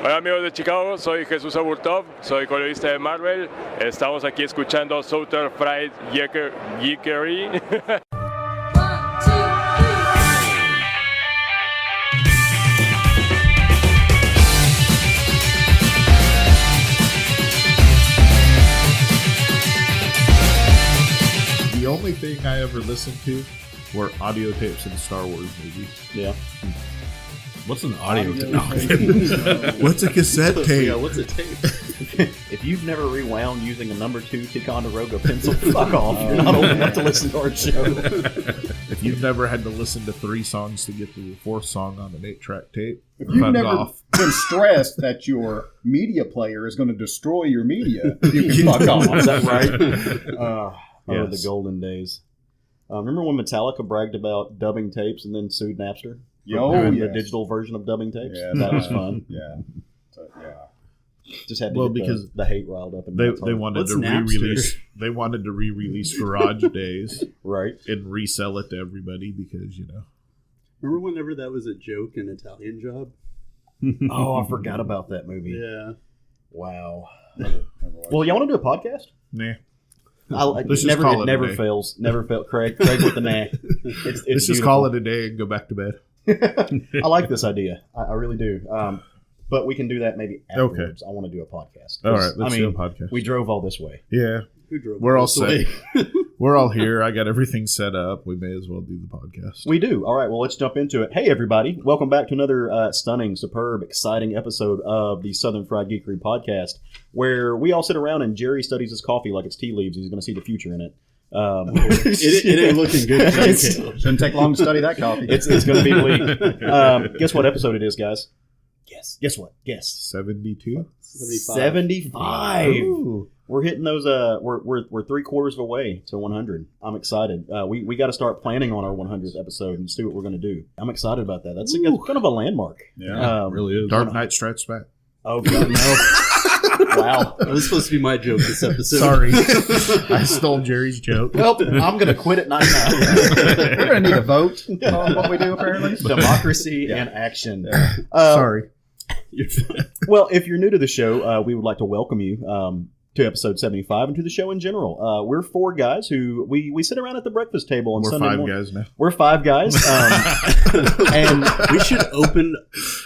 Hola amigos de Chicago, soy Jesús Aburtov, soy colorista de Marvel. Estamos aquí escuchando Southern Fried Geekery. The only thing I ever listened to were audio tapes of the Star Wars movies. Yeah. What's an audio tape? What's a cassette tape? Yeah, what's a tape? If you've never rewound using a number 2 Ticonderoga pencil, fuck off. You're not old enough to listen to our show. If you've never had to listen to 3 songs to get to the 4th song on an 8-track tape, if you've fuck never off. been stressed that your media player is going to destroy your media, you can fuck off. Is that right? Yes. The golden days. Remember when Metallica bragged about dubbing tapes and then sued Napster? The digital version of dubbing tapes? Yeah, that was fun. Yeah. So, yeah. Just had to get because the hate riled up. They wanted to re-release. They wanted to re-release Garage Days, right, and resell it to everybody because Remember whenever that was a joke in Italian Job? Oh, I forgot about that movie. Yeah. Wow. Well, y'all want to do a podcast? Nah. It never fails. Never fails. Craig with the nah. Let's just call it a day and go back to bed. I like this idea. I really do. But we can do that maybe afterwards. Okay. I want to do a podcast. All right, let's do a podcast. We drove all this way. Yeah. We're all set. We're all here. I got everything set up. We may as well do the podcast. We do. All right, well, let's jump into it. Hey, everybody. Welcome back to another stunning, superb, exciting episode of the Southern Fried Geekery podcast, where we all sit around and Jerry studies his coffee like it's tea leaves. He's going to see the future in it. It ain't looking good. Shouldn't take long to study that coffee. It's going to be bleak. Guess what episode it is, guys? Guess what? Guess. 72? 75. Ooh. We're hitting those. We're 3/4 of the way to 100. I'm excited. We got to start planning on our 100th episode and see what we're going to do. I'm excited about that. That's kind of a landmark. Yeah, it really is. Dark Knight Strikes Back. Oh God, no! Wow, that was supposed to be my joke this episode. Sorry, I stole Jerry's joke. Well, I'm going to quit at 99. We're going to need a vote on what we do. Apparently, democracy and action. Sorry. Well, if you're new to the show, we would like to welcome you to episode 75 and to the show in general. We're 4 guys who we sit around at the breakfast table on Sunday morning. We're 5 guys now. We're 5 guys. And we should open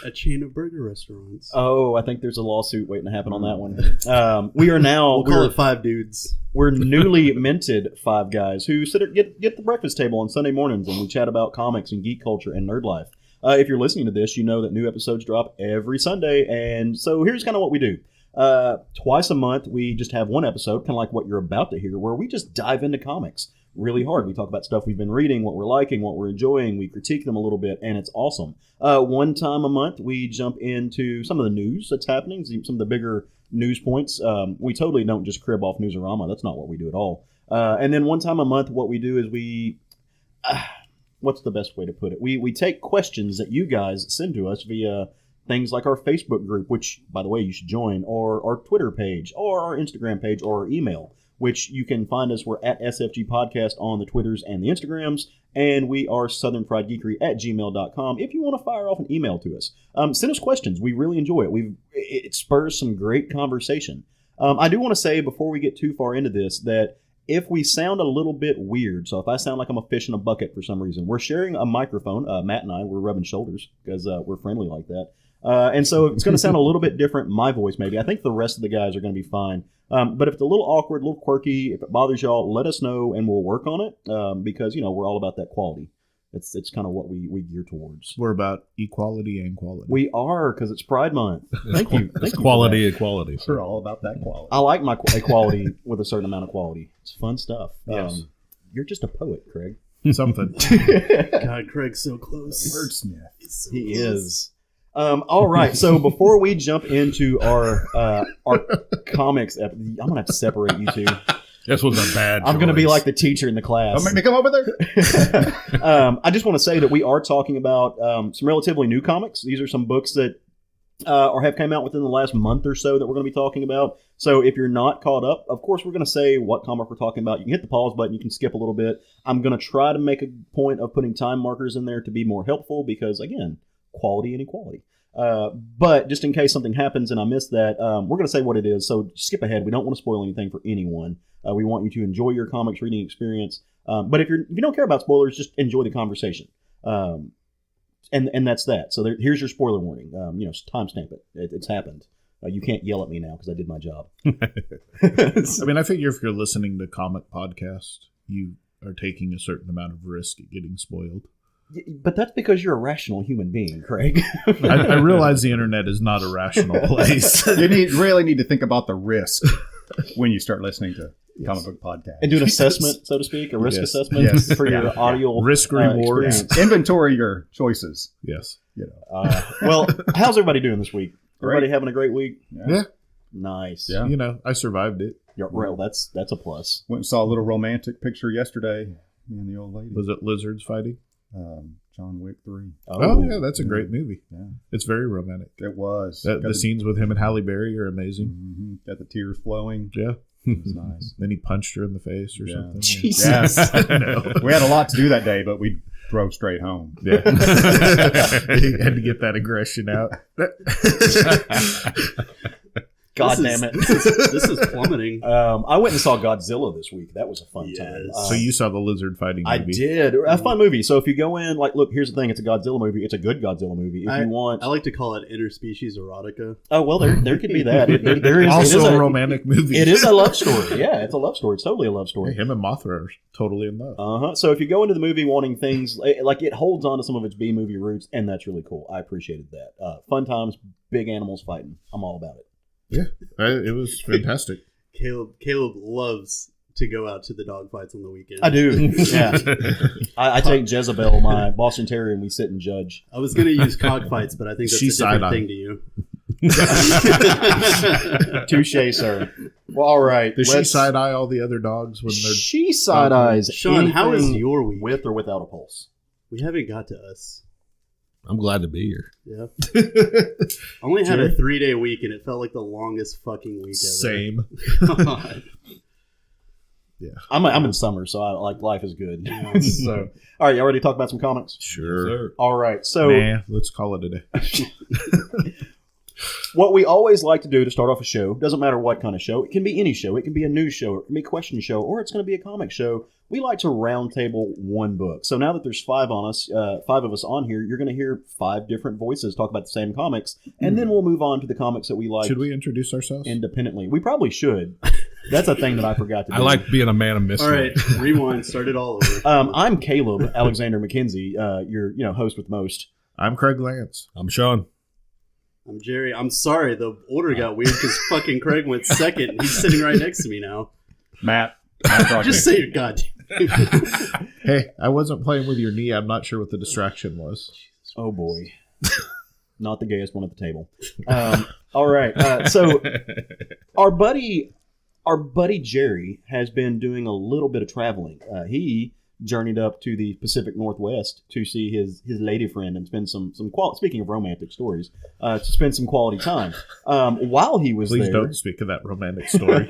a chain of burger restaurants. Oh, I think there's a lawsuit waiting to happen on that one. We are now... We'll call it 5 dudes. We're newly minted 5 guys who get the breakfast table on Sunday mornings and we chat about comics and geek culture and nerd life. If you're listening to this, you know that new episodes drop every Sunday. And so here's kind of what we do. Twice a month, we just have one episode, kind of like what you're about to hear, where we just dive into comics really hard. We talk about stuff we've been reading, what we're liking, what we're enjoying. We critique them a little bit, and it's awesome. One time a month, we jump into some of the news that's happening, some of the bigger news points. We totally don't just crib off Newsarama. That's not what we do at all. And then one time a month, what we do is we... what's the best way to put it? We take questions that you guys send to us via things like our Facebook group, which, by the way, you should join, or our Twitter page, or our Instagram page, or our email, which you can find us. We're at SFG Podcast on the Twitters and the Instagrams, and we are southernfriedgeekery@gmail.com if you want to fire off an email to us. Send us questions. We really enjoy it. It spurs some great conversation. I do want to say, before we get too far into this, that if we sound a little bit weird, so if I sound like I'm a fish in a bucket for some reason, we're sharing a microphone. Matt and I, we're rubbing shoulders because we're friendly like that. And so it's going to sound a little bit different, my voice maybe. I think the rest of the guys are going to be fine. But if it's a little awkward, a little quirky, if it bothers y'all, let us know and we'll work on it because, we're all about that quality. It's kind of what we gear towards. We're about equality and quality. We are, because it's Pride Month. Thank you. It's quality equality. We're all about that quality. I like my equality with a certain amount of quality. It's fun stuff. Yes. You're just a poet, Craig. Something. God, Craig's so close. Wordsmith. He is. All right. So before we jump into our comics, I'm gonna have to separate you two. This was a bad choice. I'm gonna be like the teacher in the class. Don't make me come over there. I just want to say that we are talking about some relatively new comics. These are some books that have come out within the last month or so that we're going to be talking about. So if you're not caught up, of course, we're going to say what comic we're talking about. You can hit the pause button. You can skip a little bit. I'm going to try to make a point of putting time markers in there to be more helpful because, again, quality and equality. But just in case something happens and I miss that, we're going to say what it is. So skip ahead. We don't want to spoil anything for anyone. We want you to enjoy your comics reading experience. But if you don't care about spoilers, just enjoy the conversation. And that's that. So here's your spoiler warning. Timestamp it. It's happened. You can't yell at me now because I did my job. I mean, I figure if you're listening to comic podcast, you are taking a certain amount of risk at getting spoiled. But that's because you're a rational human being, Craig. I realize the internet is not a rational place. You really need to think about the risk when you start listening to comic book podcast. And do an assessment, so to speak, a risk assessment for your audio risk reward. Inventory your choices. Yes. Well, how's everybody doing this week? Everybody having a great week? Yeah. Nice. Yeah. I survived it. Yeah, well, that's a plus. Went and saw a little romantic picture yesterday. Me and the old lady. Was it lizards fighting? John Wick 3. Oh yeah, that's a great movie. Yeah. It's very romantic. It was. The scenes with him and Halle Berry are amazing. Mm-hmm. Got the tears flowing. Yeah. It was nice. Then he punched her in the face or something. Jesus. Yes. I know. We had a lot to do that day, but we drove straight home. Yeah. He had to get that aggression out. God damn it. This is plummeting. I went and saw Godzilla this week. That was a fun time. So you saw the lizard fighting movie? I did. A fun movie. So if you go in, look, here's the thing. It's a Godzilla movie. It's a good Godzilla movie. If you want... I like to call it interspecies erotica. Oh, well, there could be that. There is also a romantic movie. It is a love story. Yeah, it's a love story. It's totally a love story. Him and Mothra are totally in love. Uh-huh. So if you go into the movie wanting things, like it holds on to some of its B-movie roots, and that's really cool. I appreciated that. Fun times, big animals fighting. I'm all about it. Yeah, it was fantastic. Caleb loves to go out to the dog fights on the weekend. I do. Yeah. I take Jezebel, my Boston Terrier, and we sit and judge. I was going to use cockfights, but I think that's a different thing to you. Touche, sir. Well, all right. Does she side eye all the other dogs when they're? She side eyes. Sean, how is your week? With or without a pulse? We haven't got to us. I'm glad to be here. Yeah. I only had a 3-day week, and it felt like the longest fucking week ever. Same. God. Yeah. I'm in summer, so life is good. So, all right, y'all ready to talk about some comics? Sure. Yes, all right. So, let's call it a day. What we always like to do to start off a show, doesn't matter what kind of show, it can be any show, it can be a news show, it can be a question show, or it's going to be a comic show. We like to roundtable one book. So now that there's five of us on here, you're going to hear 5 different voices talk about the same comics, and then we'll move on to the comics that we like. Should we introduce ourselves independently? We probably should. That's a thing that I forgot to do. I like being a man of mystery. All right, rewind, start it all over. I'm Caleb Alexander McKenzie, your host with most. I'm Craig Lance. I'm Sean. I'm Jerry. I'm sorry, the order got weird because fucking Craig went second. And he's sitting right next to me now. Matt Just say your goddamn. Hey, I wasn't playing with your knee. I'm not sure what the distraction was. Oh boy. Not the gayest one at the table. All right. So our buddy Jerry has been doing a little bit of traveling. He journeyed up to the Pacific Northwest to see his lady friend and spend some speaking of romantic stories, to spend some quality time. While he was Please there, don't speak of that romantic story.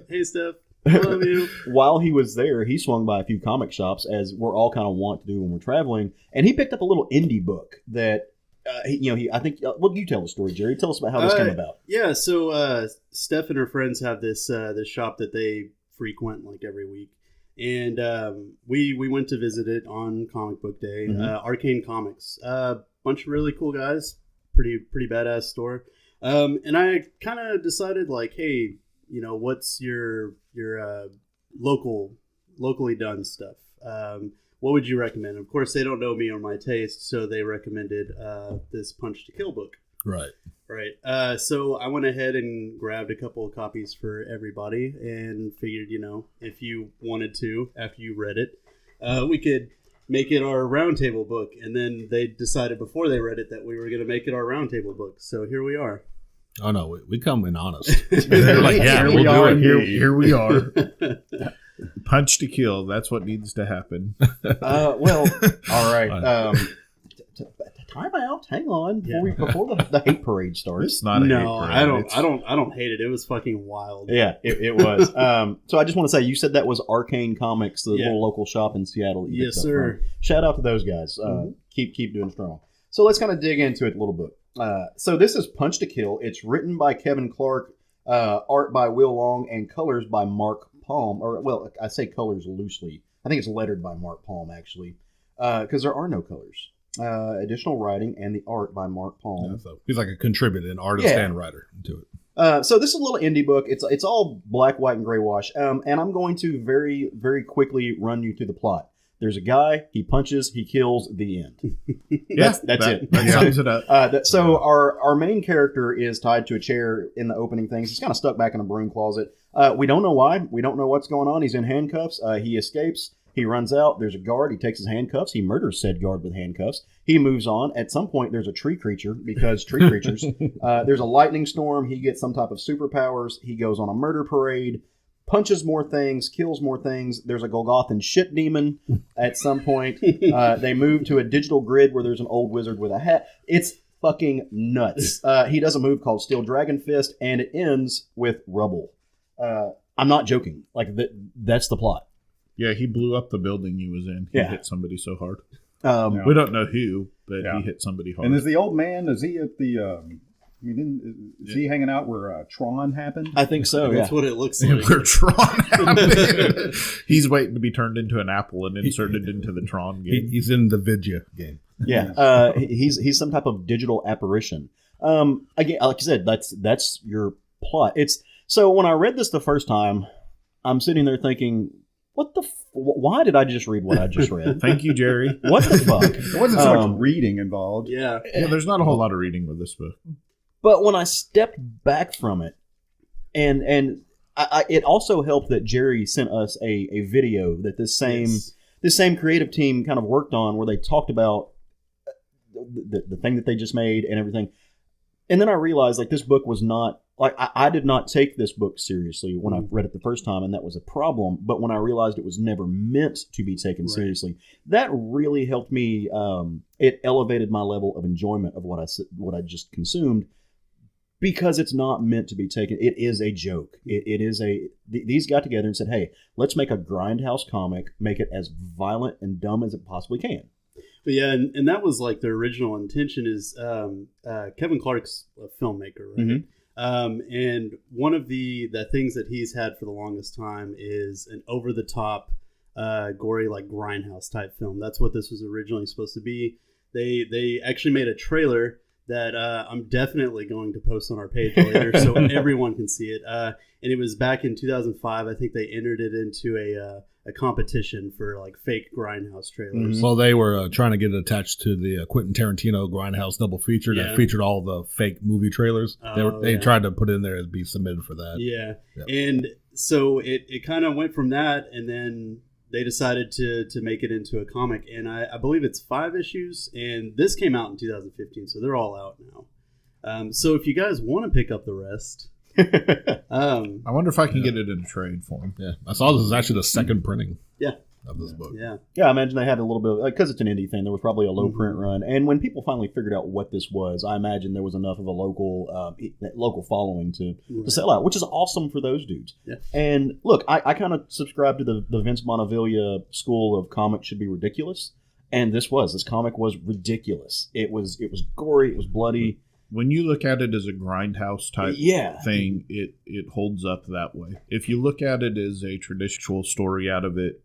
Hey, Steph. I love you. While he was there, he swung by a few comic shops, as we're all kind of want to do when we're traveling, and he picked up a little indie book that I think. Well, you tell the story, Jerry. Tell us about how this came about. Yeah, so Steph and her friends have this shop that they frequent like every week, and we went to visit it on Comic Book Day. Arcane Comics, bunch of really cool guys, pretty badass store. And I kind of decided like, hey, what's your locally done stuff? What would you recommend? Of course, they don't know me or my taste, so they recommended this Punch to Kill book. Right. So I went ahead and grabbed a couple of copies for everybody and figured, if you wanted to, after you read it, we could make it our roundtable book. And then they decided before they read it that we were going to make it our roundtable book. So here we are. Oh, no, we come in honest. They're like, yeah, here we are. Here we are. Punch to kill. That's what needs to happen. Well, all right. Time out. Hang on. Before the hate parade starts. It's not a hate parade. I don't hate it. It was fucking wild. Yeah, it was. So I just want to say, you said that was Arcane Comics, the little local shop in Seattle. Yes, sir. Shout out to those guys. Keep doing strong. So let's kind of dig into it a little bit. So this is Punch to Kill. It's written by Kevin Clark, art by Will Long, and colors by Mark Palm. Or, well, I say colors loosely. I think it's lettered by Mark Palm, actually, because there are no colors. Additional writing and the art by Mark Palm. Yeah, so he's like a contributor, an artist and writer to it. So this is a little indie book. It's all black, white, and gray wash. And I'm going to very, very quickly run you through the plot. There's a guy, he punches, he kills, the end. That's it. That sums it up. So our main character is tied to a chair in the opening things. He's kind of stuck back in a broom closet. We don't know why. We don't know what's going on. He's in handcuffs. He escapes. He runs out. There's a guard. He takes his handcuffs. He murders said guard with handcuffs. He moves on. At some point, there's a tree creature, because tree creatures. There's a lightning storm. He gets some type of superpowers. He goes on a murder parade, punches more things, kills more things. There's a Golgothan shit demon at some point. They move to a digital grid where there's an old wizard with a hat. It's fucking nuts. He does a move called Steel Dragon Fist, and it ends with rubble. I'm not joking. Like, that's the plot. Yeah, he blew up the building he was in. He hit somebody so hard. We don't know who, but he hit somebody hard. And is the old man, is he at the... is he hanging out where Tron happened? I think so. That's what it looks like. Where Tron happened. He's waiting to be turned into an apple and inserted into the Tron game. He's in the Vidya game. Yeah, he's some type of digital apparition. Again, like I said, that's your plot. So when I read this the first time, I'm sitting there thinking, why did I just read what I just read? Thank you, Jerry. What the fuck? There wasn't so much reading involved. Yeah, there's not a whole lot of reading with this book. But when I stepped back from it, and it also helped that Jerry sent us a video that this same creative team kind of worked on, where they talked about the thing that they just made and everything. And then I realized, like, this book was not, like, I did not take this book seriously when I read it the first time, and that was a problem. But when I realized it was never meant to be taken seriously, that really helped me. It elevated my level of enjoyment of what I just consumed, because it's not meant to be taken. It is a joke. It is these got together and said, hey, let's make a grindhouse comic, make it as violent and dumb as it possibly can. But yeah, and that was like their original intention. Is Kevin Clark's a filmmaker, right? And one of the things that he's had for the longest time is an over-the-top, gory, like grindhouse type film. That's what this was originally supposed to be. They actually made a trailer that I'm definitely going to post on our page later, so everyone can see it. And it was back in 2005. I think they entered it into a competition for like fake grindhouse trailers. Well, they were trying to get it attached to the Quentin Tarantino grindhouse double feature that featured all the fake movie trailers. They tried to put it in there to be submitted for that. Yeah, and so it kind of went from that, and then they decided to make it into a comic, and I believe it's 5 issues, and this came out in 2015, so they're all out now. So if you guys want to pick up the rest, I wonder if I can get it in a trade form. Yeah, I saw this is actually the second printing. Of this book. Yeah, I imagine they had a little bit of, because it's an indie thing, there was probably a low print run, and when people finally figured out what this was, I imagine there was enough of a local following to sell out, which is awesome for those dudes. Yeah. And look, I kind of subscribe to the Vince Bonavilla school of comics should be ridiculous, and this comic was ridiculous. It was gory, it was bloody. When you look at it as a grindhouse type thing, it holds up that way. If you look at it as a traditional story out of it,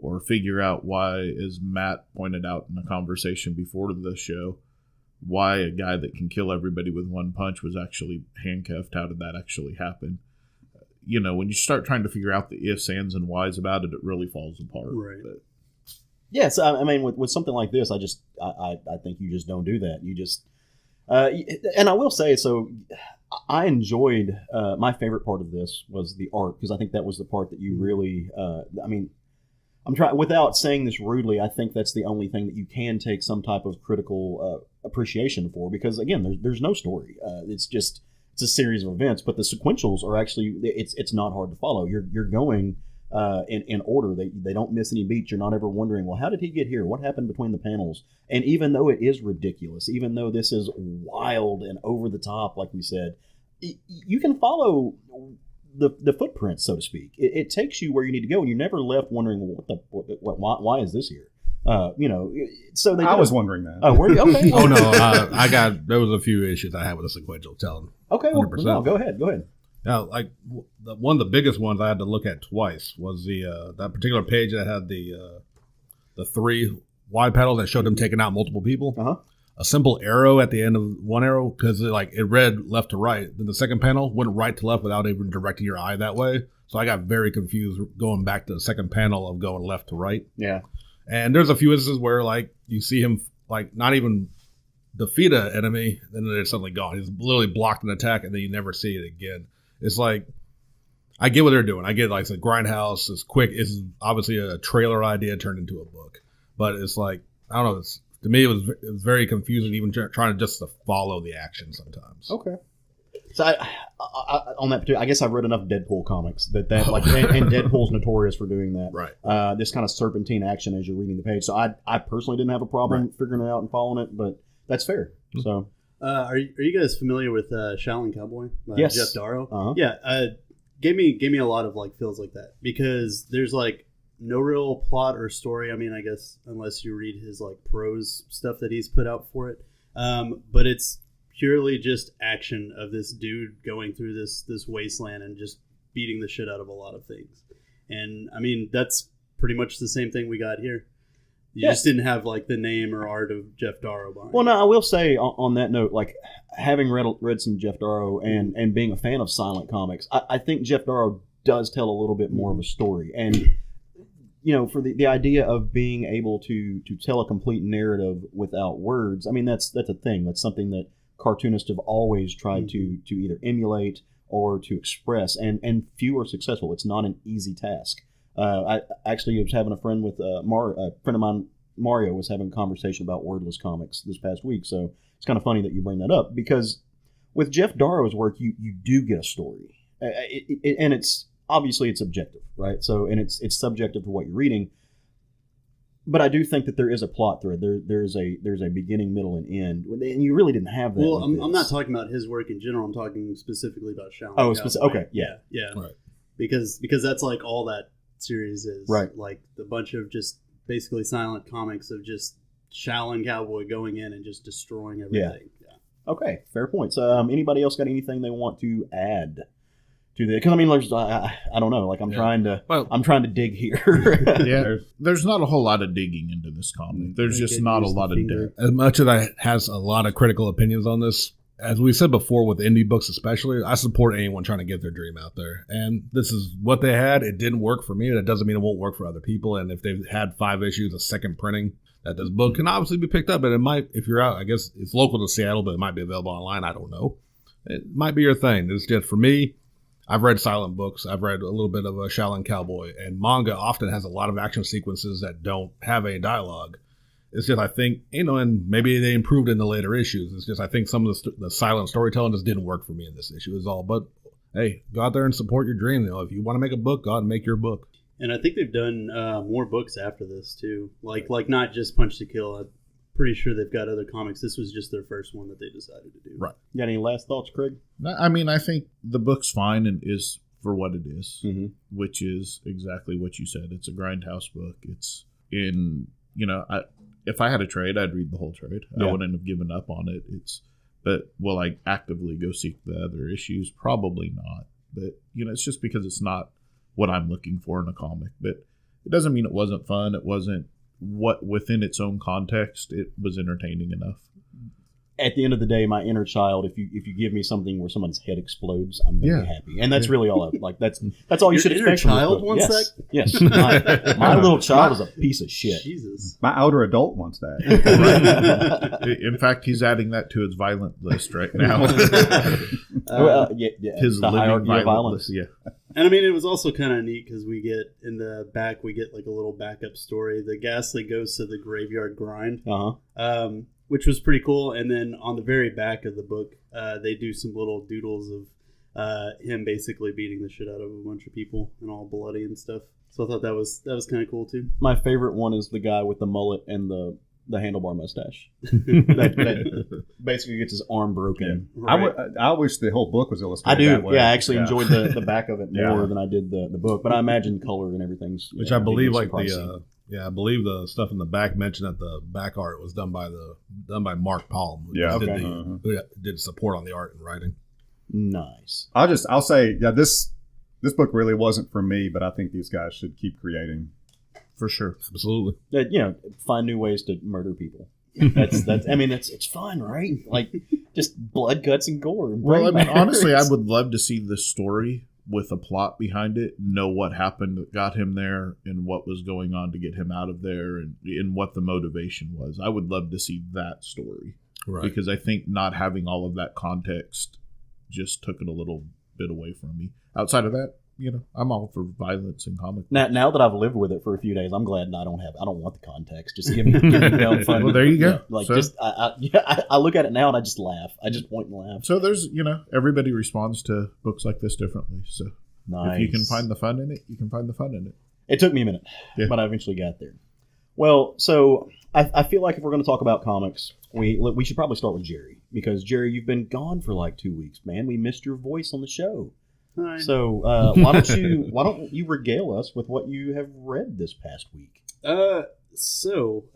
or figure out why, as Matt pointed out in the conversation before the show, why a guy that can kill everybody with one punch was actually handcuffed. How did that actually happen? You know, when you start trying to figure out the ifs, ands, and whys about it, it really falls apart. Right. But, yes, I mean, with something like this, I think you just don't do that. You just, and I will say, so I enjoyed, my favorite part of this was the art, because I think that was the part that you really, I'm trying, without saying this rudely, I think that's the only thing that you can take some type of critical appreciation for, because again, there's no story. It's a series of events, but the sequentials are actually, it's not hard to follow. You're going in order. They don't miss any beats. You're not ever wondering, well, how did he get here? What happened between the panels? And even though it is ridiculous, even though this is wild and over the top, like we said, you can follow the footprint, so to speak. It takes you where you need to go, and you're never left wondering, why is this here? So I was wondering that. Oh, were you? Okay. Oh, no. There was a few issues I had with the sequential telling. Okay, well, no, go ahead. Now, like one of the biggest ones I had to look at twice was that particular page that had the 3 wide panels that showed him taking out multiple people. Uh-huh. A simple arrow at the end of one arrow, because it read left to right. Then the second panel went right to left without even directing your eye that way. So I got very confused going back to the second panel of going left to right. Yeah. And there's a few instances where you see him not even defeat an enemy, then it's suddenly gone. He's literally blocked an attack, and then you never see it again. It's I get what they're doing. I get the Grindhouse is quick. It's obviously a trailer idea turned into a book, but it's I don't know. To me, it was very confusing, even trying to follow the action sometimes. Okay. So I on that particular, I guess I've read enough Deadpool comics that and Deadpool's notorious for doing that. Right. This kind of serpentine action as you're reading the page. So I personally didn't have a problem figuring it out and following it, but that's fair. Mm-hmm. So. Are you guys familiar with Shaolin Cowboy? Yes. Jeff Darrow? Uh-huh. Yeah. Gave me a lot of feels like that, because there's no real plot or story. I mean, I guess unless you read his prose stuff that he's put out for it. But it's purely just action of this dude going through this wasteland and just beating the shit out of a lot of things. And I mean, that's pretty much the same thing we got here. You just didn't have the name or art of Jeff Darrow behind. Well, no, I will say on that note, having read some Jeff Darrow and being a fan of silent comics, I think Jeff Darrow does tell a little bit more of a story. And for the idea of being able to tell a complete narrative without words, I mean that's a thing. That's something that cartoonists have always tried to either emulate or to express, and few are successful. It's not an easy task. I actually was having a friend of mine, Mario, was having a conversation about wordless comics this past week. So it's kind of funny that you bring that up, because with Jeff Darrow's work, you do get a story, and it's obviously it's objective, right? So and it's subjective to what you're reading. But I do think that there is a plot thread. There's a beginning, middle, and end, and you really didn't have that. Well, I'm not talking about his work in general. I'm talking specifically about Shaolin. Oh, okay, yeah, right. Because that's all that series is, right? The bunch of just basically silent comics of just Shaolin Cowboy going in and just destroying everything. Yeah. Okay, fair point. So, anybody else got anything they want to add to the? Because I mean, I don't know. I'm trying to dig here. There's not a whole lot of digging into this comic. There's just not a lot of depth. As much as I has a lot of critical opinions on this, as we said before, with indie books especially, I support anyone trying to get their dream out there. And this is what they had. It didn't work for me. That doesn't mean it won't work for other people. And if they've had 5 issues, a second printing, that this book can obviously be picked up. And it might, if you're out, I guess it's local to Seattle, but it might be available online. I don't know. It might be your thing. It's just, for me, I've read silent books. I've read a little bit of a Shaolin Cowboy. And manga often has a lot of action sequences that don't have any dialogue. It's just, I think, and maybe they improved in the later issues. It's just, I think some of the silent storytelling just didn't work for me in this issue is all. But, hey, go out there and support your dream. If you want to make a book, go out and make your book. And I think they've done more books after this, too. Like not just Punch to Kill. I'm pretty sure they've got other comics. This was just their first one that they decided to do. Right. You got any last thoughts, Craig? I mean, I think the book's fine and is for what it is, which is exactly what you said. It's a grindhouse book. It's in, if I had a trade, I'd read the whole trade. Yeah. I wouldn't have given up on it. But will I actively go seek the other issues? Probably not. But, it's just because it's not what I'm looking for in a comic. But it doesn't mean it wasn't fun. It wasn't what, within its own context, it was entertaining enough. At the end of the day, my inner child, if you give me something where someone's head explodes, I'm going to be happy. And that's really all I like. That's all you should expect from your inner child wants that? Yes. My little child is a piece of shit. Jesus. My outer adult wants that. In fact, he's adding that to his violent list right now. His the hierarchy of violence. Yeah. And I mean, it was also kind of neat because we get in the back, we get like a little backup story. The ghastly ghosts of the graveyard grind. Which was pretty cool. And then on the very back of the book, they do some little doodles of him basically beating the shit out of a bunch of people and all bloody and stuff. So I thought that was kind of cool too. My favorite one is the guy with the mullet and the handlebar mustache. that basically gets his arm broken. Yeah. Right. I wish the whole book was illustrated that way. Yeah, I actually enjoyed the back of it more than I did the book. But I imagine color and everything's... Which I believe like Yeah, I believe the stuff in the back mentioned that the back art was done by Mark Palm. Who did support on the art and writing. Nice. I'll say, yeah, this book really wasn't for me, but I think these guys should keep creating. For sure. Absolutely. Find new ways to murder people. It's fun, right? Like, just blood, guts, and gore. Well, I mean, honestly, I would love to see this story with a plot behind it, know what happened that got him there, and what was going on to get him out of there, and what the motivation was. I would love to see that story. Right. Because I think not having all of that context just took it a little bit away from me. Outside of that, I'm all for violence in comic. Now that I've lived with it for a few days, I'm glad I don't want the context. Just give me dumb fun. Well, there you go. I look at it now and I just laugh. I just point and laugh. So there's, everybody responds to books like this differently. So if you can find the fun in it, you can find the fun in it. It took me a minute, but I eventually got there. Well, so I feel like if we're going to talk about comics, we should probably start with Jerry, because Jerry, you've been gone for like 2 weeks, man. We missed your voice on the show. Hi. So why don't you regale us with what you have read this past week? So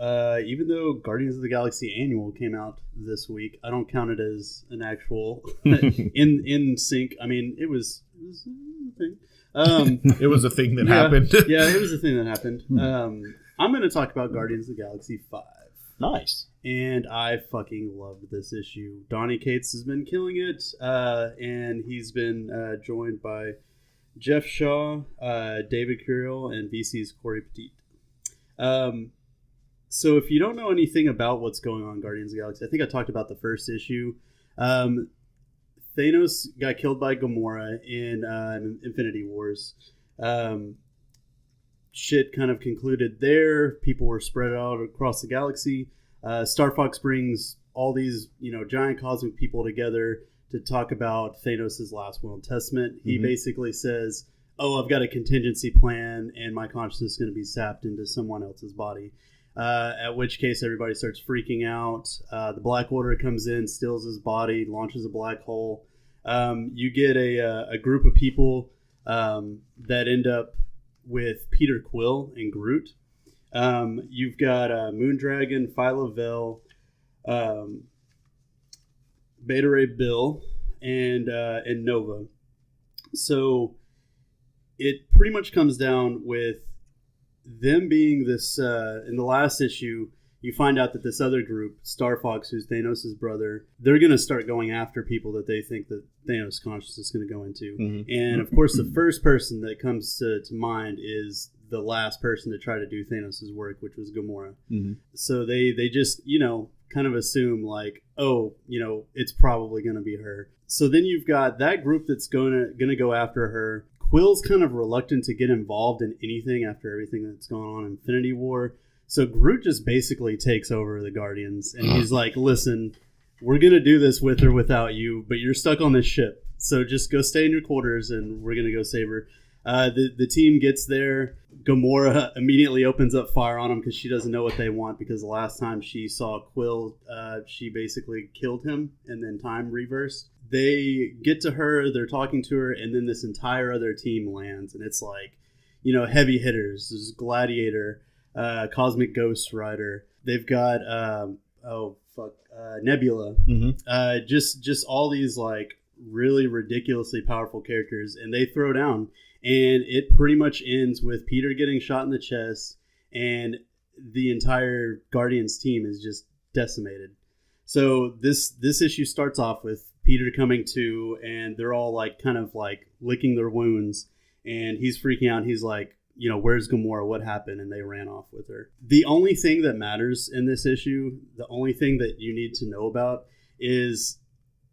even though Guardians of the Galaxy Annual came out this week, I don't count it as an actual in sync. I mean, it was a thing. It was a thing that happened. Yeah, it was a thing that happened. I'm going to talk about Guardians of the Galaxy 5. Nice. And I fucking loved this issue. Donny Cates has been killing it, and he's been joined by Jeff Shaw, David Curiel, and VC's Corey Petit. So if you don't know anything about what's going on in Guardians of the Galaxy, I think I talked about the first issue. Thanos got killed by Gamora in Infinity Wars. Shit kind of concluded there. People were spread out across the galaxy. Star Fox brings all these, giant cosmic people together to talk about Thanos' last will and testament. He basically says, I've got a contingency plan, and my consciousness is going to be sapped into someone else's body. At which case everybody starts freaking out. The Black Order comes in, steals his body, launches a black hole. You get a group of people that end up with Peter Quill and Groot. You've got Moondragon, Philo Beta Ray Bill, and Nova. So it pretty much comes down with them being this. In the last issue, you find out that this other group, Star Fox, who's Thanos' brother, they're going to start going after people that they think that Thanos' consciousness is going to go into. And of course, the first person that comes to mind is the last person to try to do Thanos' work, which was Gamora. So they just, kind of assume like, it's probably going to be her. So then you've got that group that's going to go after her. Quill's kind of reluctant to get involved in anything after everything that's gone on in Infinity War. So Groot just basically takes over the Guardians, and he's like, listen, we're going to do this with or without you, but you're stuck on this ship. So just go stay in your quarters, and we're going to go save her. The team gets there. Gamora immediately opens up fire on them because she doesn't know what they want, because the last time she saw Quill, she basically killed him, and then time reversed. They get to her, they're talking to her, and then this entire other team lands, and it's like, heavy hitters. There's Gladiator, Cosmic Ghost Rider. They've got Nebula. Just all these like really ridiculously powerful characters, and they throw down, and it pretty much ends with Peter getting shot in the chest, and the entire Guardians team is just decimated. So this issue starts off with Peter coming to, and they're all like kind of like licking their wounds, and he's freaking out. He's like, where's Gamora? What happened? And they ran off with her. The only thing that matters in this issue, the only thing that you need to know about, is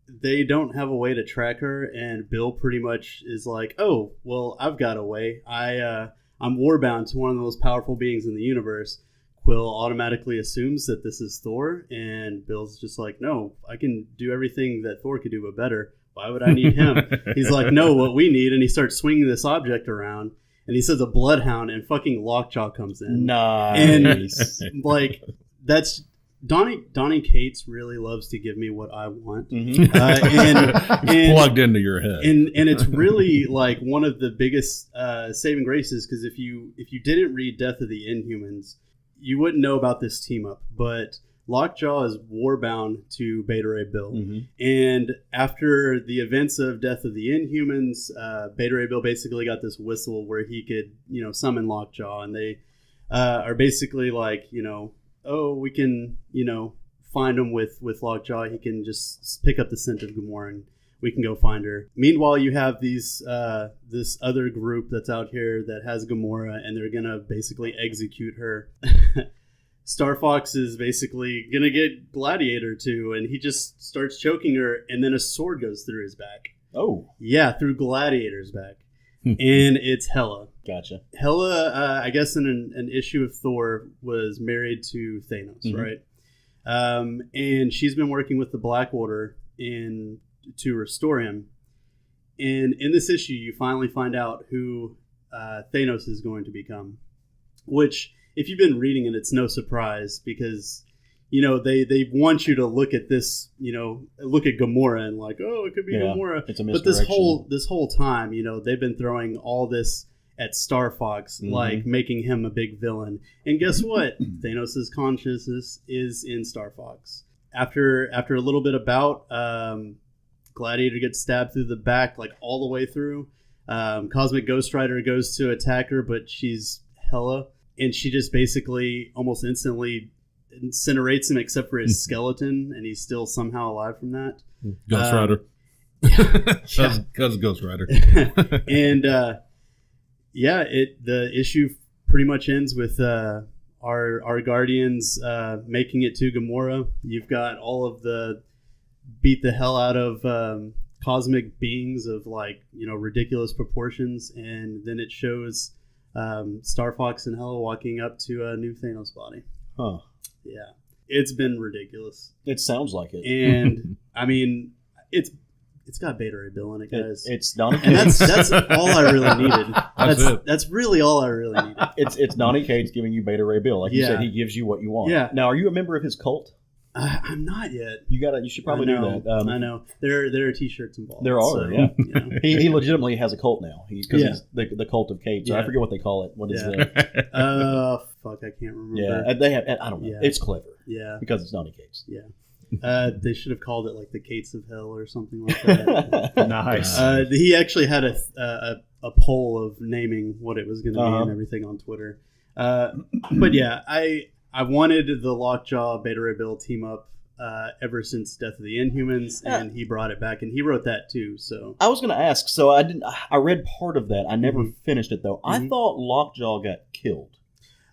they don't have a way to track her. And Bill pretty much is like, oh, well, I've got a way. I'm warbound to one of the most powerful beings in the universe. Quill automatically assumes that this is Thor. And Bill's just like, no, I can do everything that Thor could do, but better. Why would I need him? He's like, no, what we need. And he starts swinging this object around. And he says a bloodhound, and fucking Lockjaw comes in. Nice. And like, that's Donnie Cates really loves to give me what I want, Mm-hmm. and plugged into your head, and it's really like one of the biggest saving graces, because if you didn't read Death of the Inhumans, you wouldn't know about this team up. But Lockjaw is warbound to Beta Ray Bill, and after the events of Death of the Inhumans, Beta Ray Bill basically got this whistle where he could summon Lockjaw, and they are basically like oh, we can, find him with Lockjaw. He can just pick up the scent of Gamora and we can go find her. Meanwhile, you have this other group that's out here that has Gamora, and they're going to basically execute her. Star Fox is basically going to get Gladiator too, and he just starts choking her, and then a sword goes through his back. Oh. Yeah, through Gladiator's back. And it's Hela. Gotcha. Hela, I guess in an issue of Thor, was married to Thanos, right? And she's been working with the Black Order to restore him. And in this issue, you finally find out who Thanos is going to become. Which, if you've been reading it, it's no surprise, because they want you to look at this, look at Gamora and like, oh, it could be Gamora. It's a but this whole time, they've been throwing all this at Star Fox, like making him a big villain. And guess what? Thanos' consciousness is in Star Fox. After a little bit about, Gladiator gets stabbed through the back, like all the way through. Cosmic Ghost Rider goes to attack her, but she's Hela, and she just basically almost instantly incinerates him except for his skeleton, and he's still somehow alive from that. Ghost Rider. Because Ghost Rider. And the issue pretty much ends with our Guardians making it to Gamora. You've got all of the beat the hell out of cosmic beings of ridiculous proportions, and then it shows Star Fox and Hela walking up to a new Thanos body. Huh. Yeah, it's been ridiculous. It sounds like it. And I mean, it's got Beta Ray Bill in it, guys. It's Donnie and Cates. that's all I really needed. That's really all I really needed. It's Donnie Cates giving you Beta Ray Bill, like you said. He gives you what you want. Yeah. Now, are you a member of his cult? I'm not yet. You should probably do that. I know there are T-shirts involved. There are. So, yeah. He legitimately has a cult now. Because he's the cult of Cates. I forget what they call it. What is it? Fuck, I can't remember. Yeah, they have. I don't know. Yeah. It's clever. Yeah, because it's Donnie Cates. Yeah. They should have called it like the Cates of Hell or something like that. Nice. He actually had a poll of naming what it was going to be and everything on Twitter. But yeah, I wanted the Lockjaw Beta Ray Bill team up ever since Death of the Inhumans, and he brought it back, and he wrote that too. So I was going to ask. So I read part of that. I never finished it though. I thought Lockjaw got killed.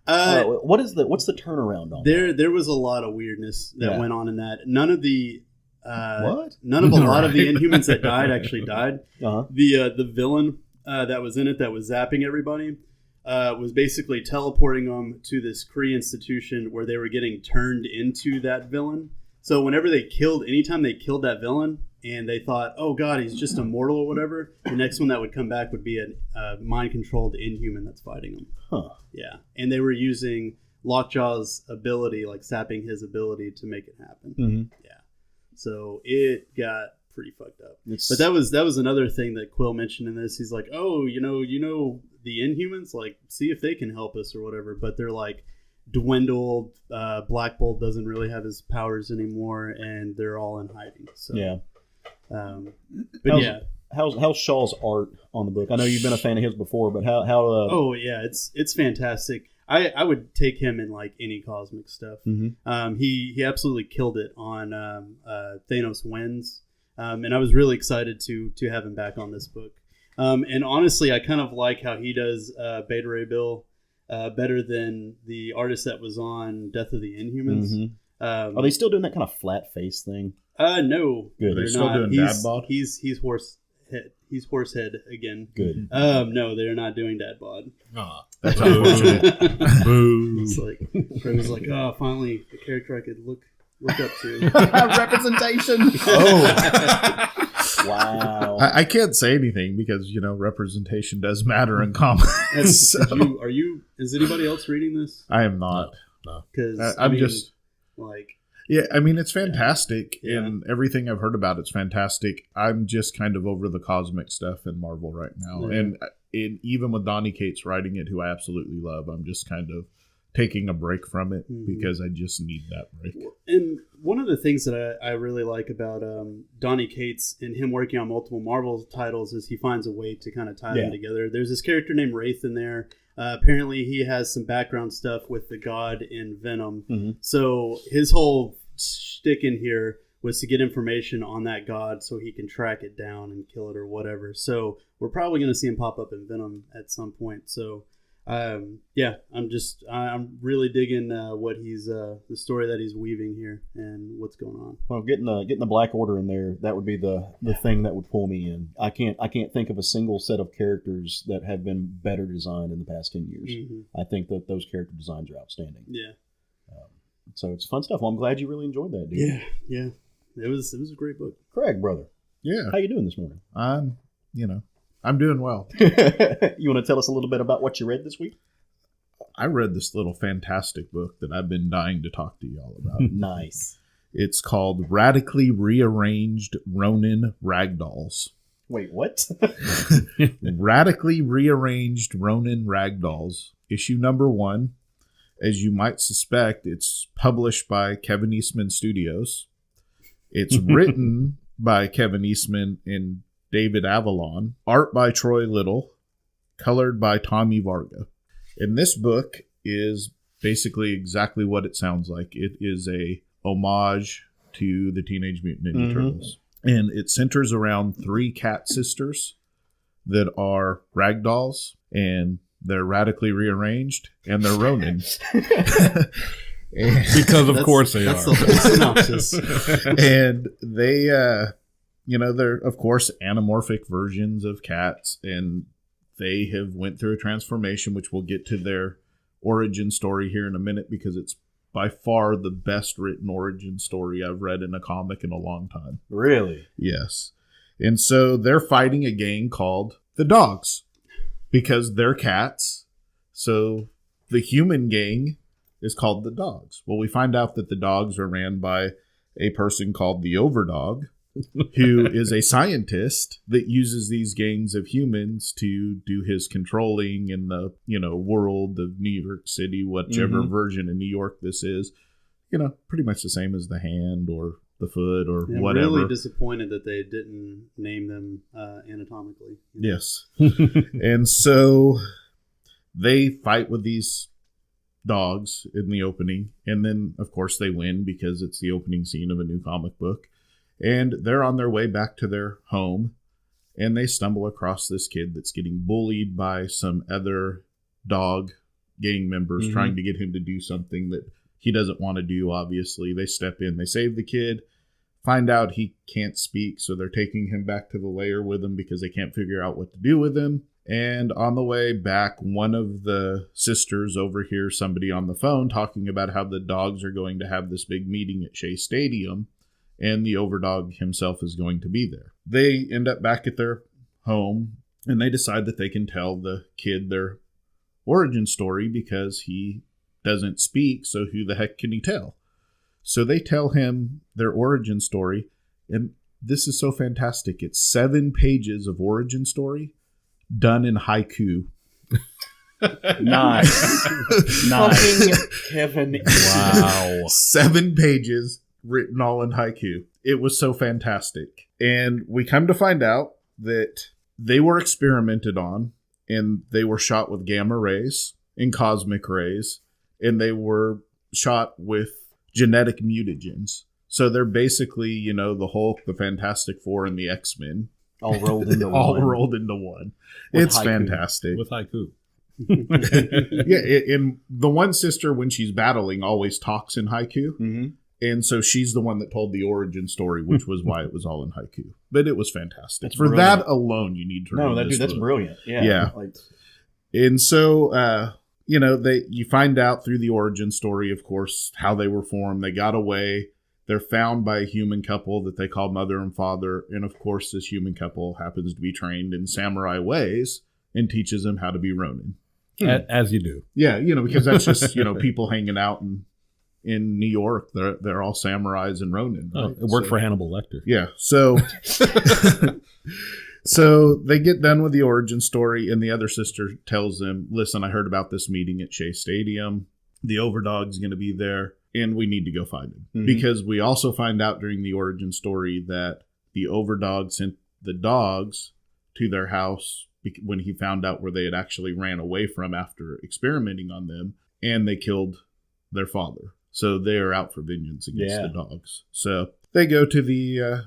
What's the turnaround on that? There was a lot of weirdness that went on in that. None of a lot of the Inhumans that died actually died. The villain that was in it that was zapping everybody was basically teleporting them to this Kree institution where they were getting turned into that villain. So anytime they killed that villain and they thought, oh god, he's just immortal or whatever, the next one that would come back would be a mind-controlled Inhuman that's fighting them. Huh. Yeah. And they were using Lockjaw's ability, like sapping his ability to make it happen. Mm-hmm. Yeah. So it got pretty fucked up. But that was another thing that Quill mentioned in this. He's like, oh, you know the Inhumans, like, see if they can help us or whatever. But they're like dwindled. Black Bolt doesn't really have his powers anymore, and they're all in hiding. So yeah. But how's Shaw's art on the book? I know you've been a fan of his before, but how? Oh yeah, it's fantastic. I would take him in like any cosmic stuff. Mm-hmm. He absolutely killed it on Thanos Wins, and I was really excited to have him back on this book. And honestly, I kind of like how he does Beta Ray Bill better than the artist that was on Death of the Inhumans. Mm-hmm. Are they still doing that kind of flat face thing? No, good. They're still doing dad bod. He's Horsehead. He's Horsehead again. Good. No, they're not doing dad bod. That's unfortunate. Boo. It's like Fred was like, oh, finally a character I could look up to. Representation. Oh. Wow. I can't say anything because representation does matter in comics. Is anybody else reading this? I am not. Because I'm just like Yeah, I mean, it's fantastic, and everything I've heard about it's fantastic. I'm just kind of over the cosmic stuff in Marvel right now, and even with Donny Cates writing it, who I absolutely love, I'm just kind of taking a break from it because I just need that break. And one of the things that I really like about Donny Cates and him working on multiple Marvel titles is he finds a way to kind of tie them together. There's this character named Wraith in there. Apparently he has some background stuff with the god in Venom. So his whole shtick in here was to get information on that god so he can track it down and kill it or whatever. So we're probably going to see him pop up in Venom at some point. So I'm really digging what he's the story that he's weaving here and what's going on. Well, getting the Black Order in there, that would be the thing that would pull me in. I can't think of a single set of characters that have been better designed in the past 10 years. I think that those character designs are outstanding. Yeah. So it's fun stuff. Well, I'm glad you really enjoyed that, dude. Yeah. It was a great book. Craig, brother. Yeah. How you doing this morning? I'm doing well. You want to tell us a little bit about what you read this week? I read this little fantastic book that I've been dying to talk to y'all about. Nice. It's called Radically Rearranged Ronin Ragdolls. Wait, what? Radically Rearranged Ronin Ragdolls, issue number 1. As you might suspect, it's published by Kevin Eastman Studios. It's written by Kevin Eastman and David Avalon. Art by Troy Little. Colored by Tommy Varga. And this book is basically exactly what it sounds like. It is a homage to the Teenage Mutant Ninja Turtles. And it centers around 3 cat sisters that are Ragdolls, and they're radically rearranged, and they're Ronin. Because of course they are. That's the whole synopsis. And they, they're, of course, anamorphic versions of cats, and they have went through a transformation, which we'll get to their origin story here in a minute, because it's by far the best written origin story I've read in a comic in a long time. Really? Yes. And so they're fighting a gang called the Dogs, because they're cats. So the human gang is called the Dogs. Well, we find out that the Dogs are ran by a person called the Overdog, who is a scientist that uses these gangs of humans to do his controlling in the, world of New York City, whichever version of New York this is. Pretty much the same as the Hand or the Foot or whatever. I'm really disappointed that they didn't name them anatomically. Yes. And so they fight with these dogs in the opening, and then, of course, they win because it's the opening scene of a new comic book. And they're on their way back to their home, and they stumble across this kid that's getting bullied by some other dog gang members trying to get him to do something that he doesn't want to do, obviously. They step in, they save the kid, find out he can't speak, so they're taking him back to the lair with him because they can't figure out what to do with him. And on the way back, one of the sisters overhears somebody on the phone talking about how the Dogs are going to have this big meeting at Shea Stadium, and the Overdog himself is going to be there. They end up back at their home, and they decide that they can tell the kid their origin story because he doesn't speak, so who the heck can he tell? So they tell him their origin story, and this is so fantastic. It's 7 pages of origin story done in haiku. Nice. Fucking Kevin. Wow. 7 pages written all in haiku. It was so fantastic. And we come to find out that they were experimented on, and they were shot with gamma rays and cosmic rays, and they were shot with genetic mutagens. So they're basically, the Hulk, the Fantastic Four, and the X-Men. All rolled into one. It's haiku. Fantastic. With haiku. Yeah, and the one sister, when she's battling, always talks in haiku. And so she's the one that told the origin story, which was why it was all in haiku. But it was fantastic. That's For brilliant. that alone, you need to read this that's book. brilliant. Yeah. And so, you find out through the origin story, of course, how they were formed. They got away. They're found by a human couple that they call mother and father. And, of course, this human couple happens to be trained in samurai ways and teaches them how to be Ronin. As you do. Yeah, because that's just, people hanging out and in New York. They're all samurais and Ronin. Right? It worked for Hannibal Lecter. Yeah. So so they get done with the origin story, and the other sister tells them, listen, I heard about this meeting at Shea Stadium. The Overdog's going to be there, and we need to go find him. Mm-hmm. Because we also find out during the origin story that the Overdog sent the dogs to their house when he found out where they had actually ran away from after experimenting on them, and they killed their father. So they are out for vengeance against the dogs. So they go to the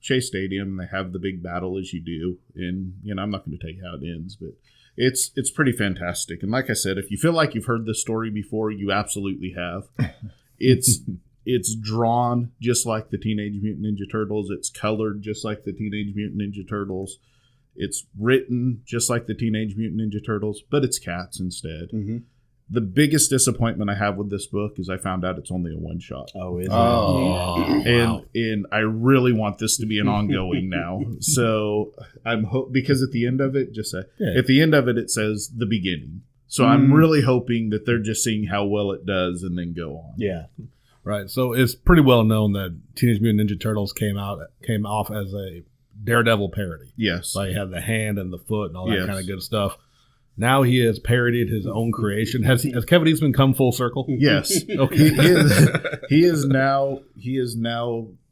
Shea Stadium, and they have the big battle as you do. And, I'm not going to tell you how it ends, but it's pretty fantastic. And like I said, if you feel like you've heard this story before, you absolutely have. It's drawn just like the Teenage Mutant Ninja Turtles. It's colored just like the Teenage Mutant Ninja Turtles. It's written just like the Teenage Mutant Ninja Turtles, but it's cats instead. Mm-hmm. The biggest disappointment I have with this book is I found out it's only a one-shot. Oh, is it? Oh, and I really want this to be an ongoing now. So I'm because at the end of it, at the end of it, it says the beginning. So I'm really hoping that they're just seeing how well it does and then go on. Yeah. Right. So it's pretty well known that Teenage Mutant Ninja Turtles came off as a Daredevil parody. Yes. So he had the hand and the foot and all that kind of good stuff. Now he has parodied his own creation. Has Kevin Eastman come full circle? Yes. Okay. He is now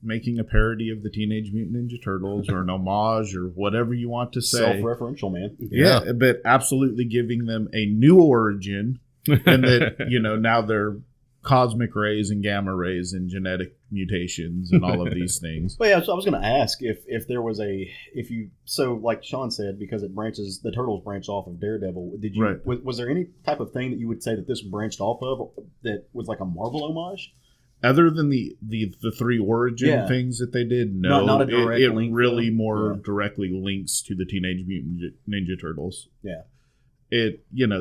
making a parody of the Teenage Mutant Ninja Turtles, or an homage, or whatever you want to say. Self-referential, man. Yeah, but absolutely giving them a new origin, and that now they're cosmic rays and gamma rays and genetic mutations and all of these things. Well, yeah, so I was going to ask if there was like Sean said, because the Turtles branch off of Daredevil. Did you? Right. Was there any type of thing that you would say that this branched off of that was like a Marvel homage? Other than the three origin things that they did, no, not a direct link. It really more directly links to the Teenage Mutant Ninja Turtles. Yeah.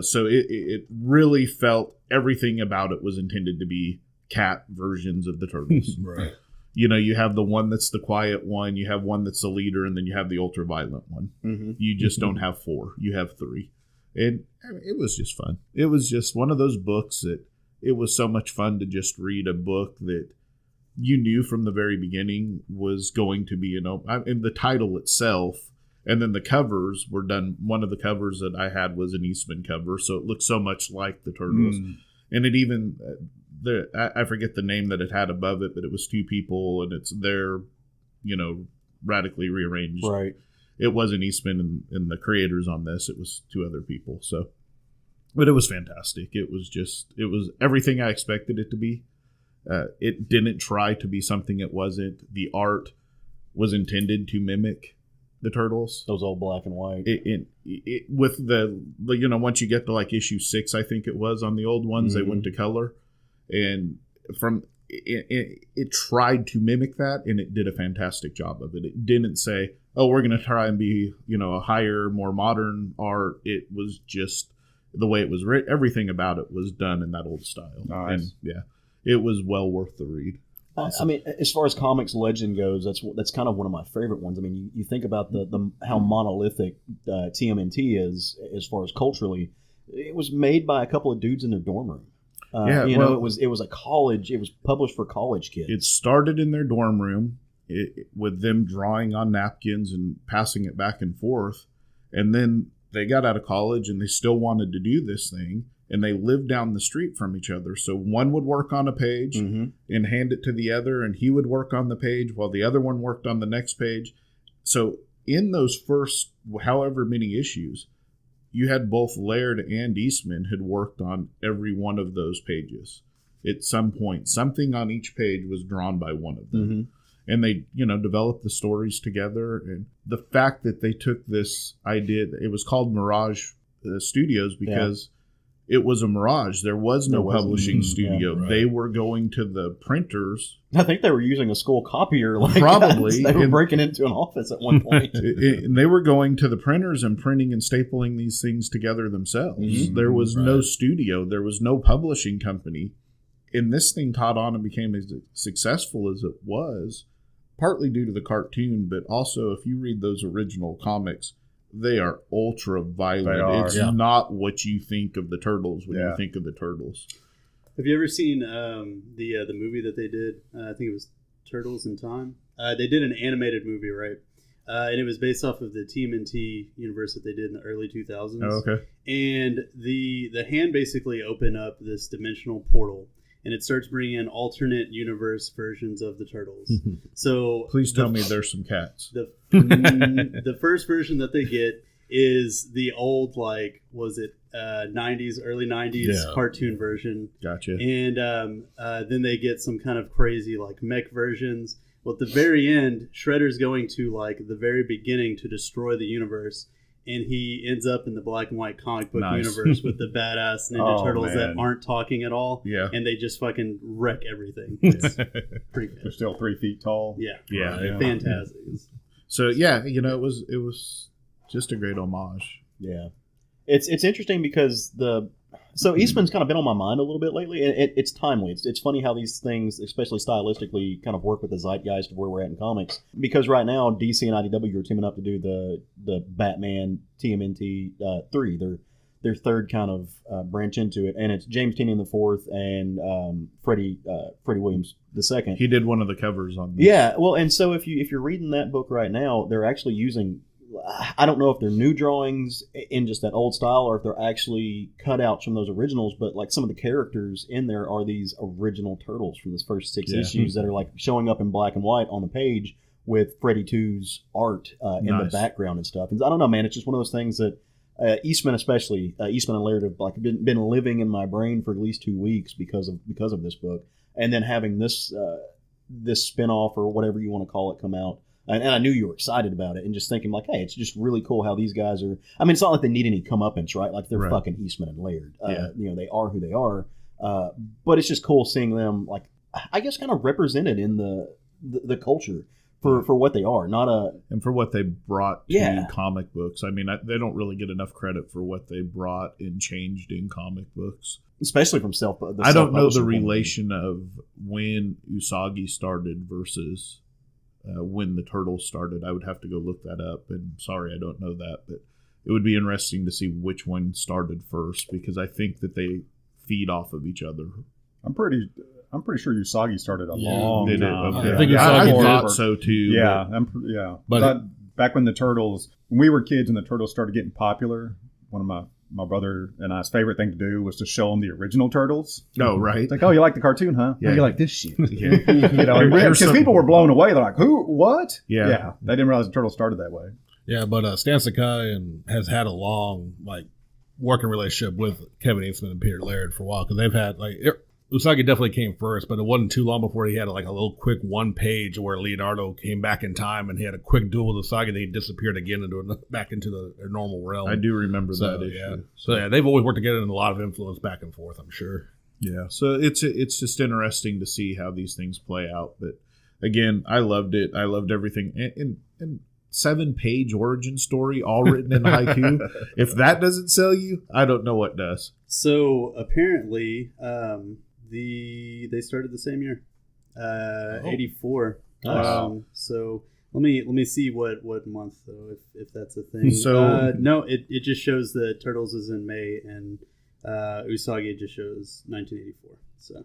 So it really felt everything about it was intended to be cat versions of the Turtles. Right. You have the one that's the quiet one, you have one that's the leader, and then you have the ultra-violent one. Mm-hmm. You just don't have four. You have three. And it was just fun. It was just one of those books that it was so much fun to just read a book that you knew from the very beginning was going to be, and the title itself. And then the covers were done. One of the covers that I had was an Eastman cover, so it looked so much like the Turtles. And it even, I forget the name that it had above it, but it was two people, and it's their, radically rearranged. Right. It wasn't Eastman and the creators on this. It was two other people. So, but it was fantastic. It was everything I expected it to be. It didn't try to be something it wasn't. The art was intended to mimic the Turtles, those old black and white. With the once you get to like issue 6, I think it was on the old ones, they went to color, and from it tried to mimic that, and it did a fantastic job of it. It didn't say, "Oh, we're going to try and be a higher, more modern art." It was just the way it was written. Everything about it was done in that old style. Nice. And it was well worth the read. Awesome. I mean, as far as comics legend goes, that's kind of one of my favorite ones. I mean, you think about the how monolithic TMNT is as far as culturally. It was made by a couple of dudes in their dorm room. It was a college. It was published for college kids. It started in their dorm room with them drawing on napkins and passing it back and forth, and then they got out of college and they still wanted to do this thing. And they lived down the street from each other. So one would work on a page and hand it to the other, and he would work on the page while the other one worked on the next page. So in those first however many issues, you had both Laird and Eastman had worked on every one of those pages. At some point, something on each page was drawn by one of them. Mm-hmm. And they, developed the stories together. And the fact that they took this idea, it was called Mirage Studios because... It was a mirage. There was no publishing studio. Yeah, right. They were going to the printers. I think they were using a school copier. Probably. They were breaking into an office at one point. And they were going to the printers and printing and stapling these things together themselves. Mm-hmm. There was no studio. There was no publishing company. And this thing caught on and became as successful as it was, partly due to the cartoon, but also if you read those original comics, they are ultra violent. It's not what you think of the Turtles when you think of the Turtles. Have you ever seen the movie that they did? I think it was Turtles in Time. They did an animated movie, right? And it was based off of the TMNT universe that they did in the early 2000s. Oh, okay. And the hand basically opened up this dimensional portal, and it starts bringing in alternate universe versions of the Turtles. So please tell me there's some cats. The first version that they get is the old, like, was it 90s, early 90s cartoon version. Gotcha. And then they get some kind of crazy, like, mech versions. Well, at the very end, Shredder's going to, like, the very beginning to destroy the universe, and he ends up in the black and white comic book universe with the badass Ninja Turtles that aren't talking at all. Yeah. And they just fucking wreck everything. It's pretty good. They're still 3 feet tall. Yeah. Yeah. Fantastic. So, yeah, you know, it was just a great homage. Yeah. It's interesting because Eastman's kind of been on my mind a little bit lately. It's timely. It's funny how these things, especially stylistically, kind of work with the zeitgeist of where we're at in comics. Because right now, DC and IDW are teaming up to do the Batman TMNT 3, their third kind of branch into it, and it's James Tynion IV and Freddie Williams II. He did one of the covers on this. Yeah, well, and so if you're reading that book right now, they're actually using, I don't know if they're new drawings in just that old style or if they're actually cutouts from those originals, but like some of the characters in there are these original Turtles from this first 6 issues that are like showing up in black and white on the page with Freddy 2's art in the background and stuff. And I don't know, man, it's just one of those things that Eastman and Laird have like been living in my brain for at least 2 weeks because of this book, and then having this spinoff or whatever you want to call it come out. And I knew you were excited about it, and just thinking like, hey, it's just really cool how these guys are. I mean, it's not like they need any comeuppance, right? Like they're fucking Eastman and Laird. You know, they are who they are. But it's just cool seeing them, like, I guess, kind of represented in the culture for what they are, and for what they brought to comic books. I mean, they don't really get enough credit for what they brought and changed in comic books, especially from I don't know the relation of when Usagi started versus when the Turtles started. I would have to go look that up, and sorry, I don't know that, but it would be interesting to see which one started first, because I think that they feed off of each other. I'm pretty sure Usagi started a long time. Okay. I think I thought so too. Yeah, but back when the Turtles, when we were kids and the Turtles started getting popular, one of my brother and I's favorite thing to do was to show them the original Turtles. Oh, right. It's like, oh, you like the cartoon, huh? Yeah. Oh, you like this shit. Yeah. You know, because people were blown away. They're like, who? What? Yeah. They didn't realize the Turtles started that way. Yeah, but Stan Sakai has had a long working relationship with Kevin Eastman and Peter Laird for a while, because they've had Usagi definitely came first, but it wasn't too long before he had like a little quick 1 page where Leonardo came back in time and he had a quick duel with Usagi, and then he disappeared again back into their normal realm. I do remember that issue. Yeah. So they've always worked together and a lot of influence back and forth, I'm sure. Yeah, so it's just interesting to see how these things play out. But again, I loved it. I loved everything. And 7-page origin story, all written in haiku. If that doesn't sell you, I don't know what does. So apparently, they started the same year, 84. Nice. So let me see what month though, if that's a thing. So no, it just shows that Turtles is in May, and Usagi just shows 1984. So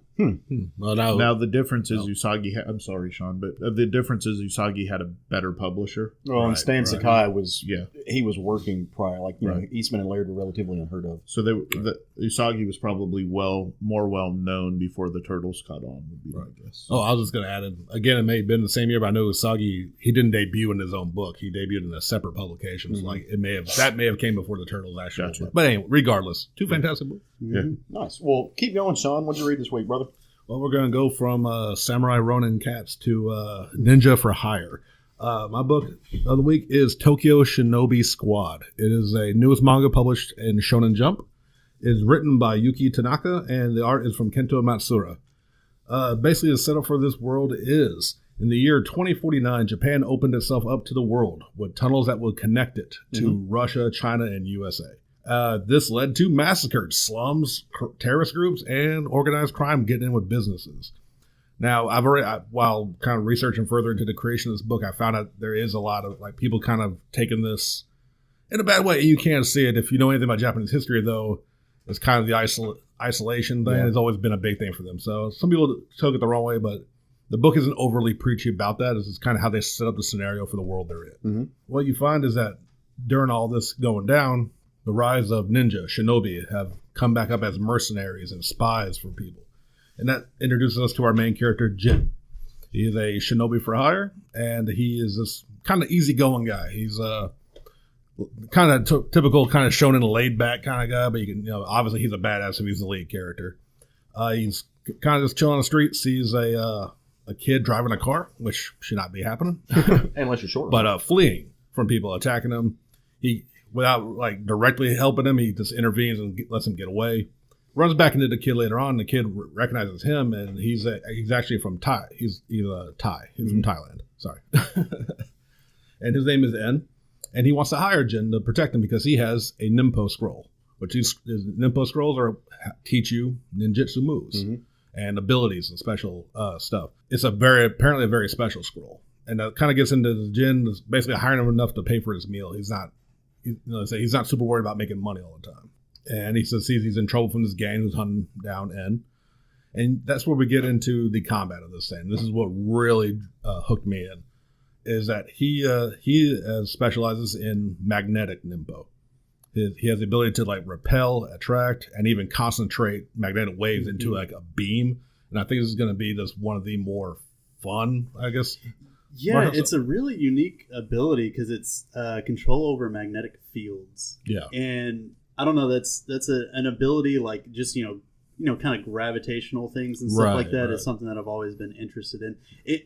Well, now the difference is Usagi. I'm sorry, Sean, but the difference is Usagi had a better publisher. Well, and Stan Sakai was Yeah. he was working prior, like you know, Eastman and Laird were relatively unheard of. So Usagi was probably more well known before the Turtles caught on, would be my guess. Oh, I was just going to add in, again, it may have been the same year, but I know Usagi, he didn't debut in his own book. He debuted in a separate publication. So like that may have came before the Turtles actually. Gotcha. But anyway, regardless, two fantastic books. Yeah. Nice. Well, keep going, Sean. What'd you read this week, brother? Well, we're going to go from Samurai Ronin Cats to Ninja for Hire. My book of the week is Tokyo Shinobi Squad. It is a newest manga published in Shonen Jump. It is written by Yuki Tanaka, and the art is from Kento Matsura. Basically, the setup for this world is, in the year 2049, Japan opened itself up to the world with tunnels that would connect it to Russia, China, and USA. This led to massacres, slums, terrorist groups, and organized crime getting in with businesses. Now, while kind of researching further into the creation of this book, I found out there is a lot of people kind of taking this in a bad way. You can't see it if you know anything about Japanese history, though. It's kind of the isolation thing has always been a big thing for them. So some people took it the wrong way, but the book isn't overly preachy about that. It's kind of how they set up the scenario for the world they're in. Mm-hmm. What you find is that during all this going down, the rise of ninja, shinobi, have come back up as mercenaries and spies for people. And that introduces us to our main character, Jin. He is a shinobi for hire, and he is this kind of easygoing guy. He's kind of typical kind of shonen laid-back kind of guy, but you can, obviously he's a badass if he's the lead character. He's kind of just chilling on the street, sees a kid driving a car, which should not be happening. Unless you're short. But fleeing from people attacking him. He, without like directly helping him, he just intervenes and lets him get away. Runs back into the kid later on. The kid recognizes him, and he's actually from Thai. He's Thai. He's from Thailand. Sorry. And his name is En, and he wants to hire Jin to protect him because he has a Nimpo scroll, which is Nimpo scrolls teach you ninjutsu moves and abilities and special stuff. It's apparently a very special scroll, and that kind of gets into Jin is basically hiring him enough to pay for his meal. He's not super worried about making money all the time. And he sees he's in trouble from this gang who's hunting down En. And that's where we get into the combat of this thing. This is what really hooked me in, is that he specializes in magnetic Nimpo. He has the ability to like repel, attract, and even concentrate magnetic waves into like a beam. And I think this is going to be just one of the more fun, I guess. Yeah, it's a really unique ability because it's control over magnetic fields. Yeah, and I don't know. That's an ability like just kind of gravitational things and stuff like that is something that I've always been interested in.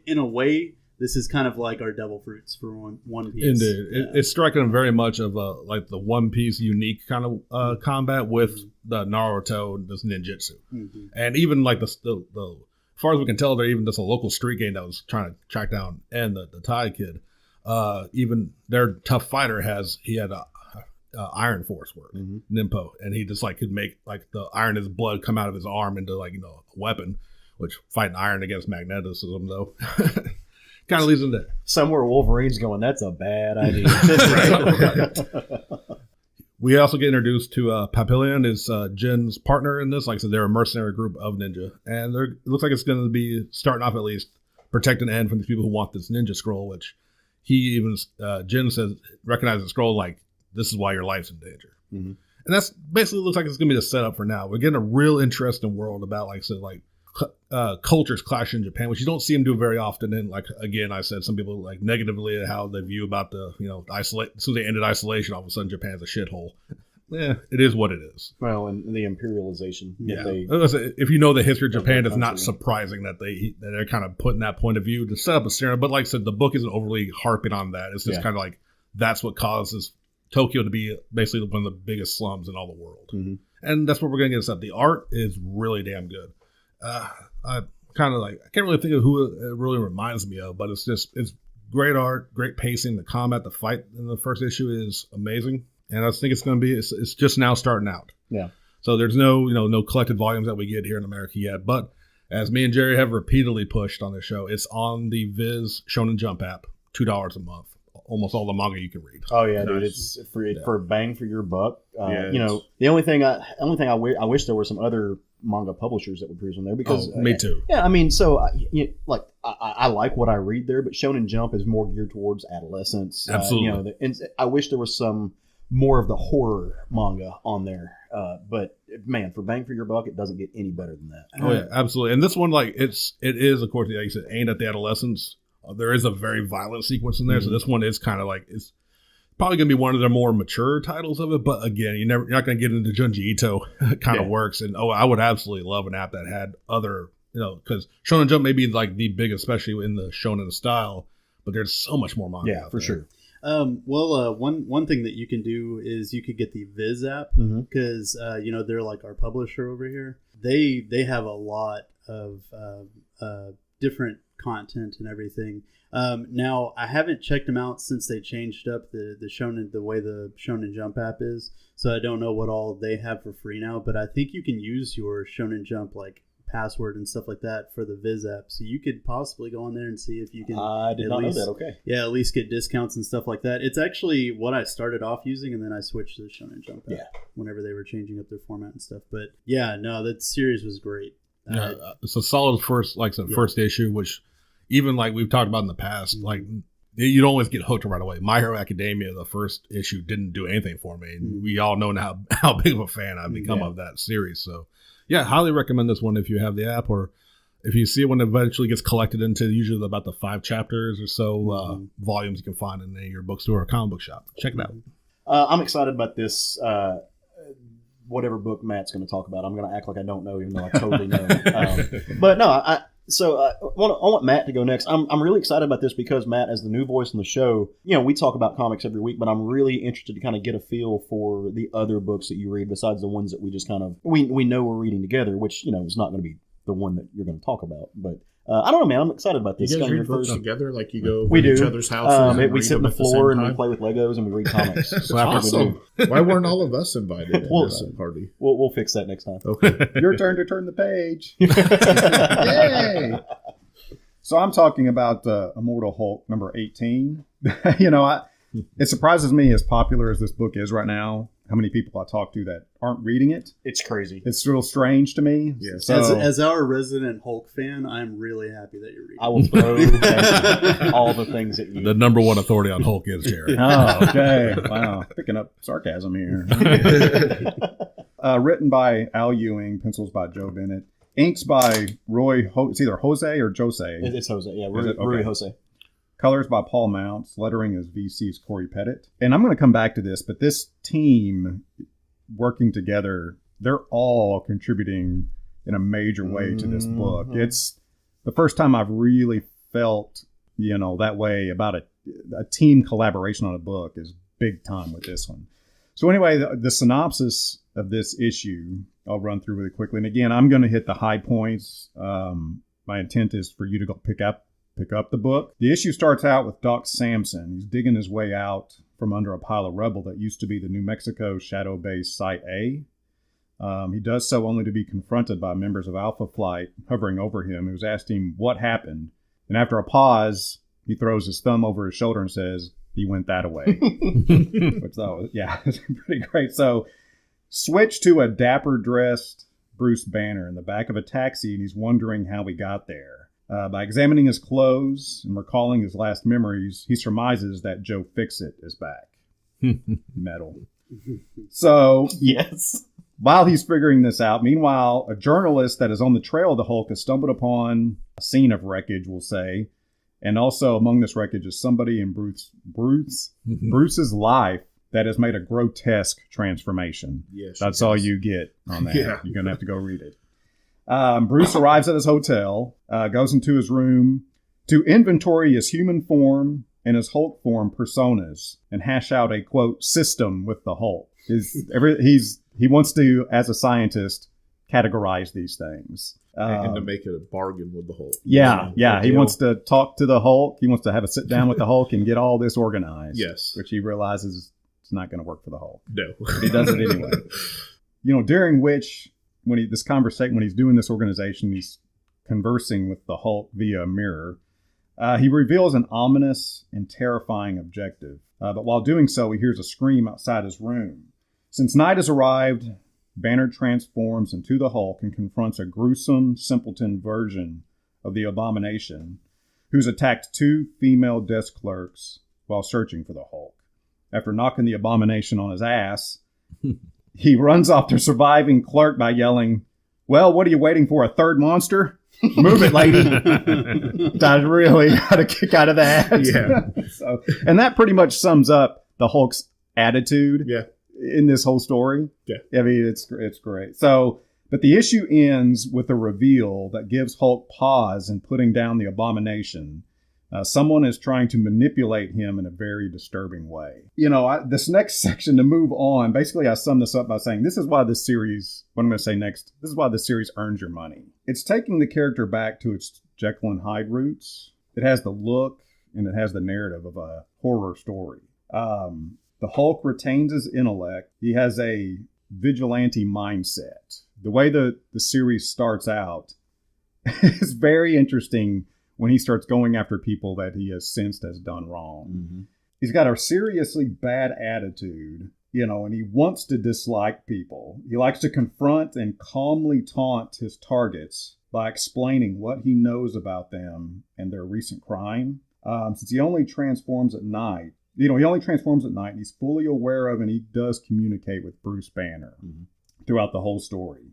In a way, this is kind of like our Devil Fruits for One Piece. Indeed, yeah. It's striking very much of like the One Piece unique kind of combat with the Naruto, this ninjutsu, and even like the as far as we can tell, they're even just a local street gang that was trying to track down and the Thai kid. Even their tough fighter had a Iron Force work, Nimpo, and he just like could make like the iron his blood come out of his arm into like a weapon, which fighting iron against magneticism though kind of leads into somewhere Wolverine's going. That's a bad idea. We also get introduced to Papillion, is Jin's partner in this. Like I said, they're a mercenary group of ninja, and it looks like it's going to be starting off at least protecting En from the people who want this ninja scroll. Which Jin says recognizes the scroll like, this is why your life's in danger. And that's basically looks like it's going to be the setup for now. We're getting a real interesting world about, like I said, like cultures clash in Japan, which you don't see them do very often. And like, again, I said, some people like negatively at how they view about the, isolate. As soon as they ended isolation, all of a sudden Japan's a shithole. Yeah, it is what it is. Well, and the imperialization. Yeah. If you know the history of Japan, it's not surprising that they're kind of putting that point of view to set up a scenario. But like I said, the book isn't overly harping on that. It's just kind of like, that's what causes Tokyo to be basically one of the biggest slums in all the world. And that's what we're going to get set up. The art is really damn good. I kind of like, I can't really think of who it really reminds me of, but it's great art, great pacing. The combat, the fight in the first issue is amazing. And I think it's just now starting out. Yeah. So there's no collected volumes that we get here in America yet. But as me and Jerry have repeatedly pushed on this show, it's on the Viz Shonen Jump app, $2 a month. Almost all the manga you can read. Oh yeah, dude, it's for bang for your buck. The only thing I wish there were some other manga publishers that would produce on there because me too. Yeah, I mean, so I like what I read there, but Shonen Jump is more geared towards adolescents. Absolutely, and I wish there was some more of the horror manga on there. But man, for bang for your buck, it doesn't get any better than that. Oh yeah, absolutely. And this one, like it is of course, like you said, aimed at the adolescents. There is a very violent sequence in there, so this one is kind of like, it's probably going to be one of the more mature titles of it. But again, you're not going to get into Junji Ito kind of works. And I would absolutely love an app that had other, because Shonen Jump may be like the biggest, especially in the shonen style, but there's so much more manga. Yeah, for sure. One thing that you can do is you could get the Viz app because they're like our publisher over here. They have a lot of different content and everything. Now I haven't checked them out since they changed up the way the Shonen Jump app is, so I don't know what all they have for free now, but I think you can use your Shonen Jump like password and stuff like that for the Viz app. So you could possibly go on there and see if you can. I did not know that. Okay. Yeah, at least get discounts and stuff like that. It's actually what I started off using, and then I switched to the Shonen Jump app whenever they were changing up their format and stuff. But yeah, no, that series was great. It's a solid first, like I said, first issue, which even like we've talked about in the past, like you don't always get hooked right away. My Hero Academia, the first issue, didn't do anything for me. And we all know now how big of a fan I've become of that series. So yeah, highly recommend this one if you have the app, or if you see it when it eventually gets collected into usually about the 5 chapters or so volumes you can find in your bookstore or comic book shop. Check it out. I'm excited about this. Whatever book Matt's going to talk about, I'm going to act like I don't know, even though I totally know. But no, I want Matt to go next. I'm really excited about this because Matt, as the new voice in the show, we talk about comics every week, but I'm really interested to kind of get a feel for the other books that you read besides the ones that we just kind of we know we're reading together, which is not going to be the one that you're going to talk about, but. I don't know, man. I'm excited about this. You guys read books together? Like you go to each other's houses? We sit on the floor and we play with Legos and we read comics. So awesome. Why weren't all of us invited to this party? We'll fix that next time. Okay. Your turn to turn the page. Yay! So I'm talking about Immortal Hulk number 18. It surprises me, as popular as this book is right now, how many people I talk to that aren't reading it. It's crazy. It's real strange to me. Yeah. So, as our resident Hulk fan, I'm really happy that you're reading. I will throw all the things at you. The number one authority on Hulk is Jared. Oh, okay. Wow. Picking up sarcasm here. Written by Al Ewing, pencils by Joe Bennett, inks by it's either Jose or Jose. It's Jose, yeah. Rui Jose. Colors by Paul Mounts. Lettering is VC's Corey Pettit. And I'm going to come back to this, but this team working together, they're all contributing in a major way to this book. It's the first time I've really felt, that way about a team collaboration on a book is big time with this one. So anyway, the synopsis of this issue, I'll run through really quickly. And again, I'm going to hit the high points. My intent is for you to go pick up the book. The issue starts out with Doc Samson. He's digging his way out from under a pile of rubble that used to be the New Mexico Shadow Base Site A. He does so only to be confronted by members of Alpha Flight hovering over him, who's asked him what happened. And after a pause, he throws his thumb over his shoulder and says, "He went that way." Which, it's pretty great. So, switch to a dapper-dressed Bruce Banner in the back of a taxi, and he's wondering how he got there. By examining his clothes and recalling his last memories, he surmises that Joe Fixit is back. Metal. So, yes. While he's figuring this out, meanwhile, a journalist that is on the trail of the Hulk has stumbled upon a scene of wreckage, we'll say. And also among this wreckage is somebody in Bruce's life that has made a grotesque transformation. Yes, that's all you get on that. Yeah. You're going to have to go read it. Bruce arrives at his hotel, goes into his room to inventory his human form and his Hulk form personas and hash out a, quote, system with the Hulk. He wants to, as a scientist, categorize these things. And to make it a bargain with the Hulk. Yeah. He wants to talk to the Hulk. He wants to have a sit down with the Hulk and get all this organized. Yes. Which he realizes it's not going to work for the Hulk. No. But he does it anyway. During which... when he's doing this organization, he's conversing with the Hulk via a mirror. He reveals an ominous and terrifying objective. But while doing so, he hears a scream outside his room. Since night has arrived, Banner transforms into the Hulk and confronts a gruesome, simpleton version of the Abomination, who's attacked 2 female desk clerks while searching for the Hulk. After knocking the Abomination on his ass, he runs off the surviving clerk by yelling, "Well, what are you waiting for, a third monster? Move it, lady." I really got a kick out of that. Yeah. And that pretty much sums up the Hulk's attitude in this whole story. Yeah. I mean, it's great. So, but the issue ends with a reveal that gives Hulk pause in putting down the Abomination. Someone is trying to manipulate him in a very disturbing way. This next section to move on, basically I sum this up by saying this is why this series, what I'm going to say next, this is why this series earns your money. It's taking the character back to its Jekyll and Hyde roots. It has the look and it has the narrative of a horror story. The Hulk retains his intellect. He has a vigilante mindset. The way the series starts out, it's very interesting when he starts going after people that he has sensed has done wrong. Mm-hmm. He's got a seriously bad attitude, and he wants to dislike people. He likes to confront and calmly taunt his targets by explaining what he knows about them and their recent crime. Since he only transforms at night, and he's fully aware of and he does communicate with Bruce Banner throughout the whole story.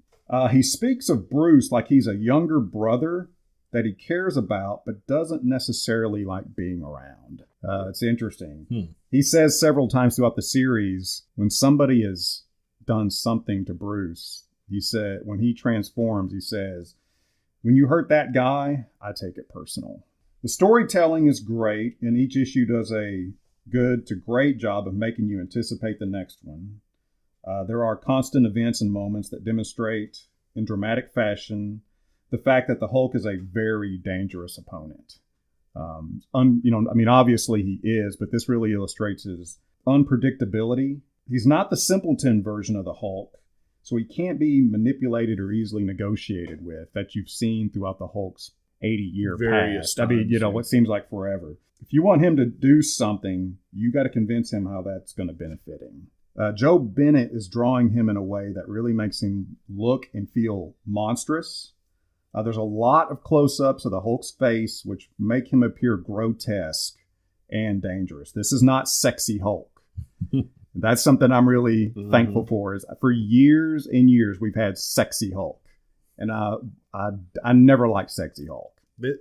He speaks of Bruce like he's a younger brother that he cares about but doesn't necessarily like being around. It's interesting. He says several times throughout the series, when somebody has done something to Bruce, when he transforms, he says, "When you hurt that guy, I take it personal." The storytelling is great, and each issue does a good to great job of making you anticipate the next one. There are constant events and moments that demonstrate in dramatic fashion the fact that the Hulk is a very dangerous opponent. Obviously he is, but this really illustrates his unpredictability. He's not the simpleton version of the Hulk, so he can't be manipulated or easily negotiated with that you've seen throughout the Hulk's 80-year past. What seems like forever. If you want him to do something, you got to convince him how that's going to benefit him. Joe Bennett is drawing him in a way that really makes him look and feel monstrous. There's a lot of close-ups of the Hulk's face, which make him appear grotesque and dangerous. This is not sexy Hulk. That's something I'm really thankful for. Is for years and years we've had sexy Hulk, and I never liked sexy Hulk.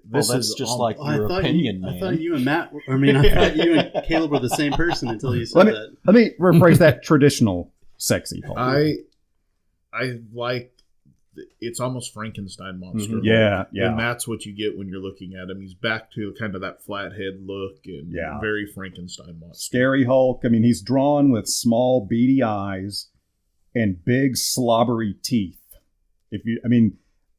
That's just like your opinion, man. I thought you and I thought you and Caleb were the same person until you said that. Let me rephrase that. Traditional sexy Hulk. I like. It's almost Frankenstein monster. Mm-hmm. Yeah. And that's what you get when you're looking at him. He's back to kind of that flathead look and very Frankenstein monster. Scary Hulk. I mean, he's drawn with small beady eyes and big slobbery teeth. A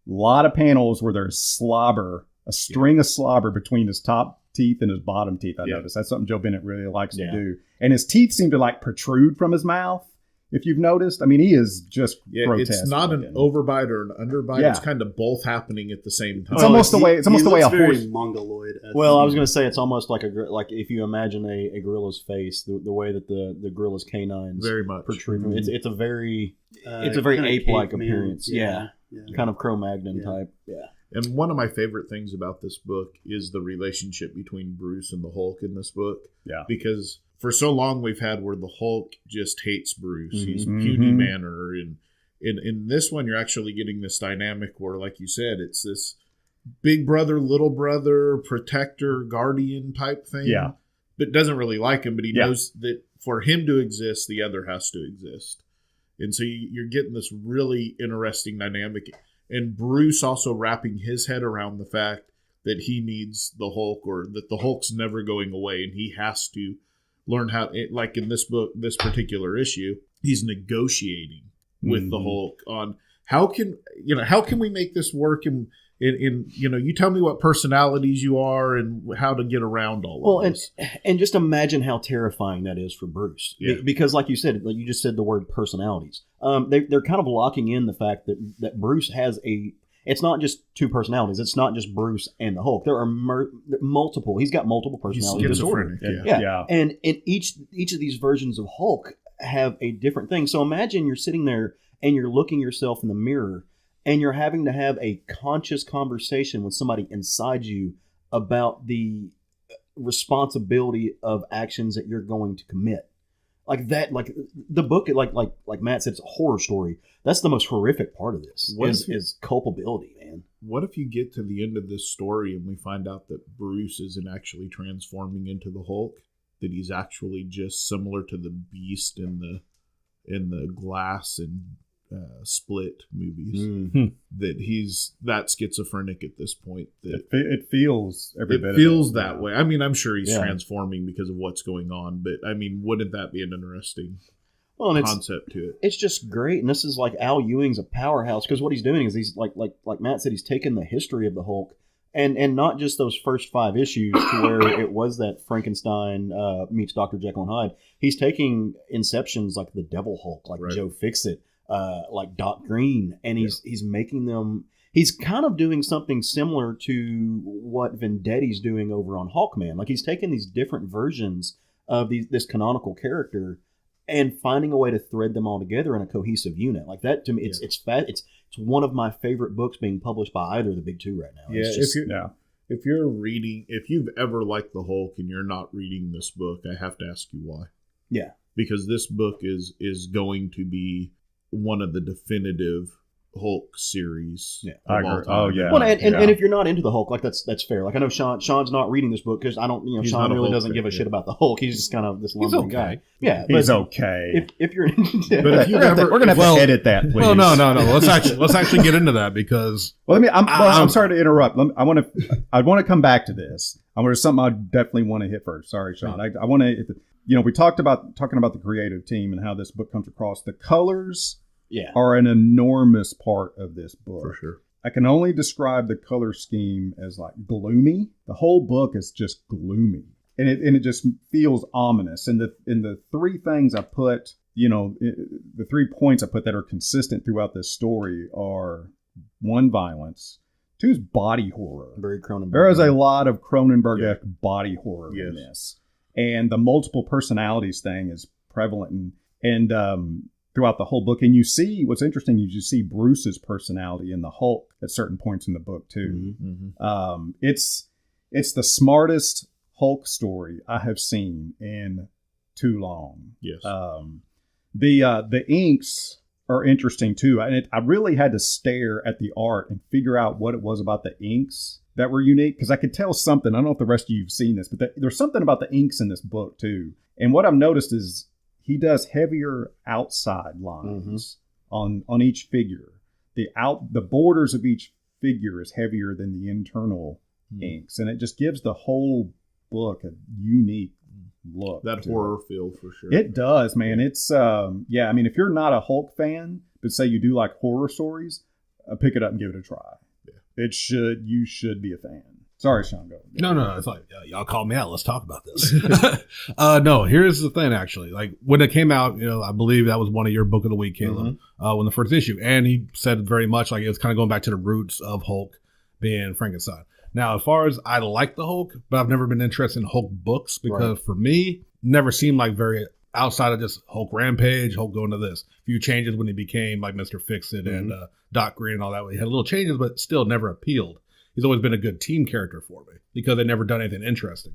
lot of panels where there's slobber, a string of slobber between his top teeth and his bottom teeth. I noticed that's something Joe Bennett really likes to do. And his teeth seem to protrude from his mouth. If you've noticed, he is just grotesque. It's not an overbite or an underbite. It's kind of both happening at the same time. It's almost the way a horse. Mongoloid. Well, I was going to say it's almost like if you imagine a gorilla's face, the way that the gorilla's canines very much protrude. Mm-hmm. It's a very ape-like appearance. Yeah. Kind of Cro-Magnon type. Yeah. And one of my favorite things about this book is the relationship between Bruce and the Hulk in this book. Yeah. Because for so long we've had where the Hulk just hates Bruce. Mm-hmm. He's puny manner. And in this one, you're actually getting this dynamic where, like you said, it's this big brother, little brother, protector, guardian type thing. Yeah. But doesn't really like him, but he knows that for him to exist, the other has to exist. And so you're getting this really interesting dynamic. And Bruce also wrapping his head around the fact that he needs the Hulk, or that the Hulk's never going away, and he has to learn how, like in this book, this particular issue, he's negotiating with the Hulk on how can we make this work, and you tell me what personalities you are and how to get around all of this. And just imagine how terrifying that is for Bruce. Yeah. Because like you said, like you just said the word personalities. They're kind of locking in the fact that Bruce has it's not just two personalities. It's not just Bruce and the Hulk. There are multiple. He's got multiple personality disorder. Yeah. And each of these versions of Hulk have a different thing. So imagine you're sitting there and you're looking yourself in the mirror, and you're having to have a conscious conversation with somebody inside you about the responsibility of actions that you're going to commit. Like that, like the book, like Matt said, it's a horror story. That's the most horrific part of this is culpability, man. What if you get to the end of this story and we find out that Bruce isn't actually transforming into the Hulk, that he's actually just similar to the Beast in the Glass and Split movies, that he's that schizophrenic at this point, that it feels every bit feels that way. I'm sure he's transforming because of what's going on, but wouldn't that be an interesting concept to it? It's just great. And this is like Al Ewing's a powerhouse, because what he's doing is he's like Matt said, he's taken the history of the Hulk and not just those first 5 issues to where it was that Frankenstein meets Dr. Jekyll and Hyde. He's taking inceptions like the Devil Hulk, like Joe Fixit, like Doc Green, and he's making them. He's kind of doing something similar to what Vendetti's doing over on Hawkman. Like, he's taking these different versions of this canonical character and finding a way to thread them all together in a cohesive unit. Like, that to me, it's one of my favorite books being published by either of the big two right now. Yeah, if you're reading, if you've ever liked the Hulk and you're not reading this book, I have to ask you why. Yeah, because this book is going to be one of the definitive Hulk series. Yeah, I agree. Oh yeah. Well, and if you're not into the Hulk, like that's fair. Like, I know Sean's not reading this book because I don't, Sean really doesn't give a shit about the Hulk. He's just kind of this lumbering guy. Yeah, he's okay. If you're, but if you we're gonna have to edit that. Please. Well, no. Let's actually get into that because. Well, I'm sorry to interrupt. I want to come back to this. There's something I definitely want to hit first. Sorry, Sean. I want to. We talking about the creative team and how this book comes across. The colors. Yeah. Are an enormous part of this book. For sure. I can only describe the color scheme as like gloomy. The whole book is just gloomy. And it just feels ominous. And the three things I put, the 3 points I put that are consistent throughout this story are 1, violence, 2 is body horror. Very Cronenberg. There is a lot of Cronenberg-esque body horror in this. And the multiple personalities thing is prevalent and throughout the whole book. And you see, what's interesting is you see Bruce's personality in the Hulk at certain points in the book too. Mm-hmm. It's the smartest Hulk story I have seen in too long. Yes. The inks are interesting too. And I really had to stare at the art and figure out what it was about the inks that were unique, because I could tell something. I don't know if the rest of you have seen this, but there's something about the inks in this book too. And what I've noticed is he does heavier outside lines on each figure. The borders of each figure is heavier than the internal inks, and it just gives the whole book a unique look. That horror feel for sure. It does, man. It's if you're not a Hulk fan, but say you do like horror stories, pick it up and give it a try. Yeah. You should be a fan. Sorry, Sean, go. No. It's like, y'all called me out. Let's talk about this. No, here's the thing, actually. Like, when it came out, I believe that was one of your book of the week, Caleb, when the first issue. And he said very much like it was kind of going back to the roots of Hulk being Frankenstein. Now, as far as I like the Hulk, but I've never been interested in Hulk books because for me, never seemed like very outside of just Hulk Rampage, Hulk going to this. A few changes when he became like Mr. Fix-It and Doc Green and all that. He had little changes, but still never appealed. He's always been a good team character for me because they've never done anything interesting.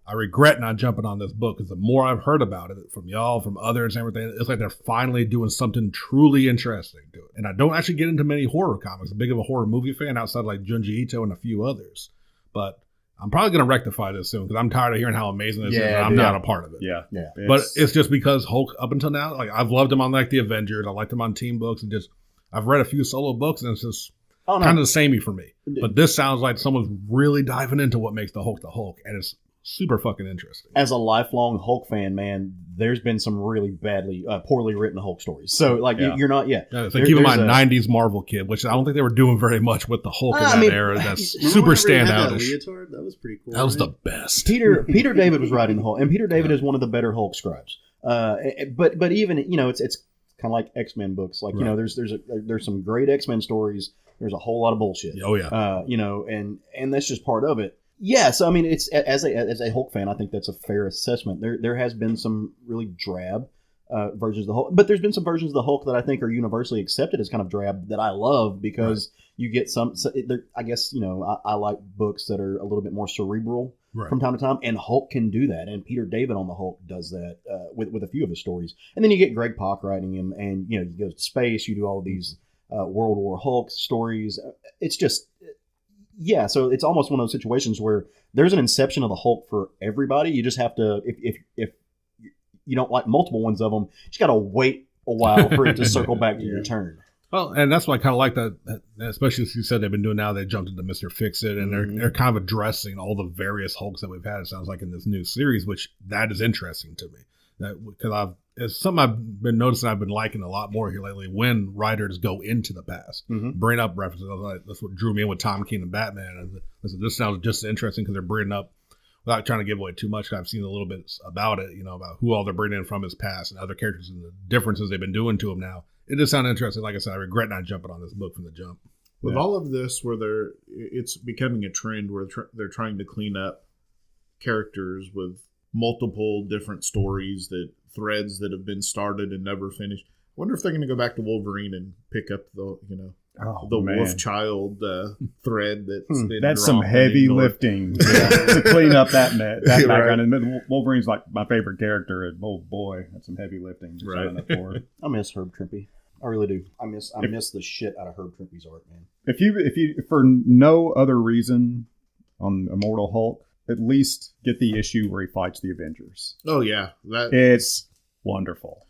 I regret not jumping on this book because the more I've heard about it from y'all, from others and everything, it's like they're finally doing something truly interesting to it. And I don't actually get into many horror comics. I'm big of a horror movie fan outside like Junji Ito and a few others. But I'm probably going to rectify this soon because I'm tired of hearing how amazing this is and I'm not a part of it. Yeah. But it's just because Hulk, up until now, like I've loved him on like the Avengers. I liked him on team books and just I've read a few solo books and it's just kind of the samey for me. But this sounds like someone's really diving into what makes the Hulk, and it's super fucking interesting. As a lifelong Hulk fan, man, there's been some really poorly written Hulk stories. So, like, you're not yet. Yeah, so keep in mind, 90s Marvel kid, which I don't think they were doing very much with the Hulk in that era. That's super standout. That was pretty cool. That was the best. Peter David was writing the Hulk, and Peter David is one of the better Hulk scribes. But even, it's kind of like X-Men books. Like, there's some great X-Men stories. There's a whole lot of bullshit. Oh yeah. And that's just part of it. Yeah. So I mean, it's as a Hulk fan, I think that's a fair assessment. There has been some really drab versions of the Hulk, but there's been some versions of the Hulk that I think are universally accepted as kind of drab that I love because you get some. I guess I like books that are a little bit more cerebral from time to time, and Hulk can do that. And Peter David on the Hulk does that with a few of his stories. And then you get Greg Pak writing him, and you go to space. You do all of these. World War Hulk stories. It's just, so it's almost one of those situations where there's an inception of the Hulk for everybody. You just have to, if you don't like multiple ones of them, you just got to wait a while for it to circle back to your turn. Well, and that's why I kind of like that, especially as you said they've been doing now. They jumped into Mr. Fix-It, and they're kind of addressing all the various Hulks that we've had, it sounds like, in this new series, which that is interesting to me. Because it's something I've been noticing I've been liking a lot more here lately when writers go into the past, bring up references. That's what drew me in with Tom King and Batman. And listen, this sounds just as interesting because they're bringing up, without trying to give away too much, I've seen a little bit about it, about who all they're bringing in from his past and other characters and the differences they've been doing to him now. It just sounded interesting. Like I said, I regret not jumping on this book from the jump. With all of this, where it's becoming a trend where they're trying to clean up characters with multiple different stories, threads that have been started and never finished. I wonder if they're going to go back to Wolverine and pick up the Wolf Child thread that's some heavy lifting to clean up that background. Right. And Wolverine's like my favorite character. And oh boy, that's some heavy lifting. Right. I miss Herb Trimpe. I really do. I miss the shit out of Herb Trimpe's art, man. If you for no other reason on Immortal Hulk, at least get the issue where he fights the Avengers. Oh yeah, it's wonderful.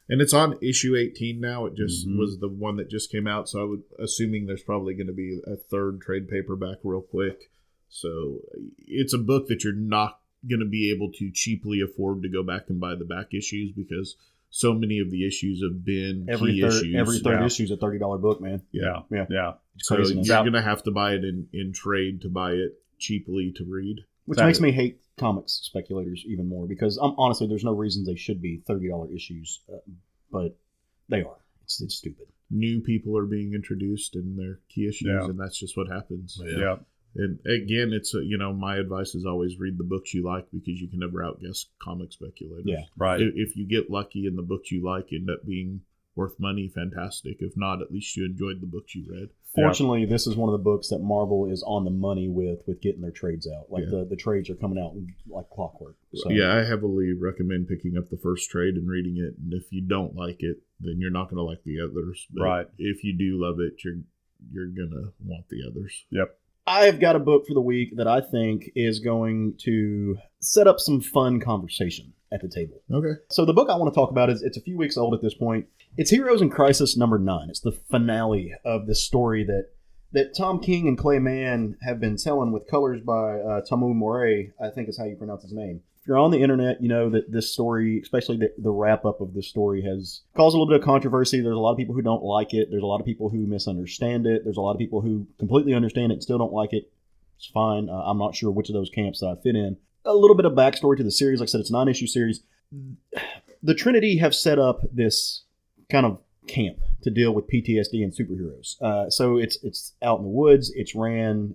And it's on issue 18 now. It just was the one that just came out, so assuming there's probably going to be a third trade paperback real quick. So it's a book that you're not going to be able to cheaply afford to go back and buy the back issues, because so many of the issues have been every key issues. Every third issue is a $30 book, man. Yeah. It's so crazy. you're going to have to buy it in trade to buy it cheaply to read. Which makes me hate comics speculators even more, because honestly, there's no reason they should be $30 issues, but they are. It's stupid. New people are being introduced in their key issues, and that's just what happens. Yeah. And again, it's my advice is always read the books you like, because you can never outguess comic speculators. Yeah, right. If you get lucky and the books you like end up being worth money, fantastic. If not, at least you enjoyed the books you read. Fortunately, this is one of the books that Marvel is on the money with getting their trades out. Like the trades are coming out like clockwork. So. Yeah, I heavily recommend picking up the first trade and reading it. And if you don't like it, then you're not going to like the others. But right. If you do love it, you're going to want the others. Yep. I've got a book for the week that I think is going to set up some fun conversation at the table. Okay. So the book I want to talk about it's a few weeks old at this point. It's Heroes in Crisis number 9. It's the finale of this story that Tom King and Clay Mann have been telling, with colors by Tamu Moray, I think is how you pronounce his name. If you're on the internet, you know that this story, especially the wrap-up of this story, has caused a little bit of controversy. There's a lot of people who don't like it. There's a lot of people who misunderstand it. There's a lot of people who completely understand it and still don't like it. It's fine. I'm not sure which of those camps that I fit in. A little bit of backstory to the series. Like I said, it's a 9-issue series. The Trinity have set up this kind of camp to deal with PTSD and superheroes. So it's out in the woods. It's ran.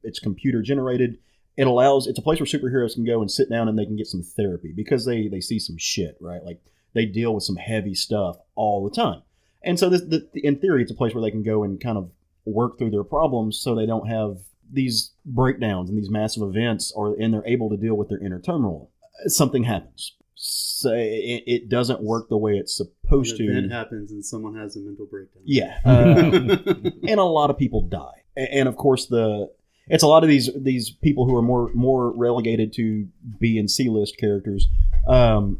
It's computer generated. It's a place where superheroes can go and sit down and they can get some therapy, because they see some shit, right? Like they deal with some heavy stuff all the time. And so in theory, it's a place where they can go and kind of work through their problems so they don't have these breakdowns and these massive events, and they're able to deal with their inner turmoil. Something happens. So it doesn't work the way it's supposed to. An event happens and someone has a mental breakdown. Yeah. And a lot of people die. And of course, it's a lot of these people who are more relegated to B and C list characters, but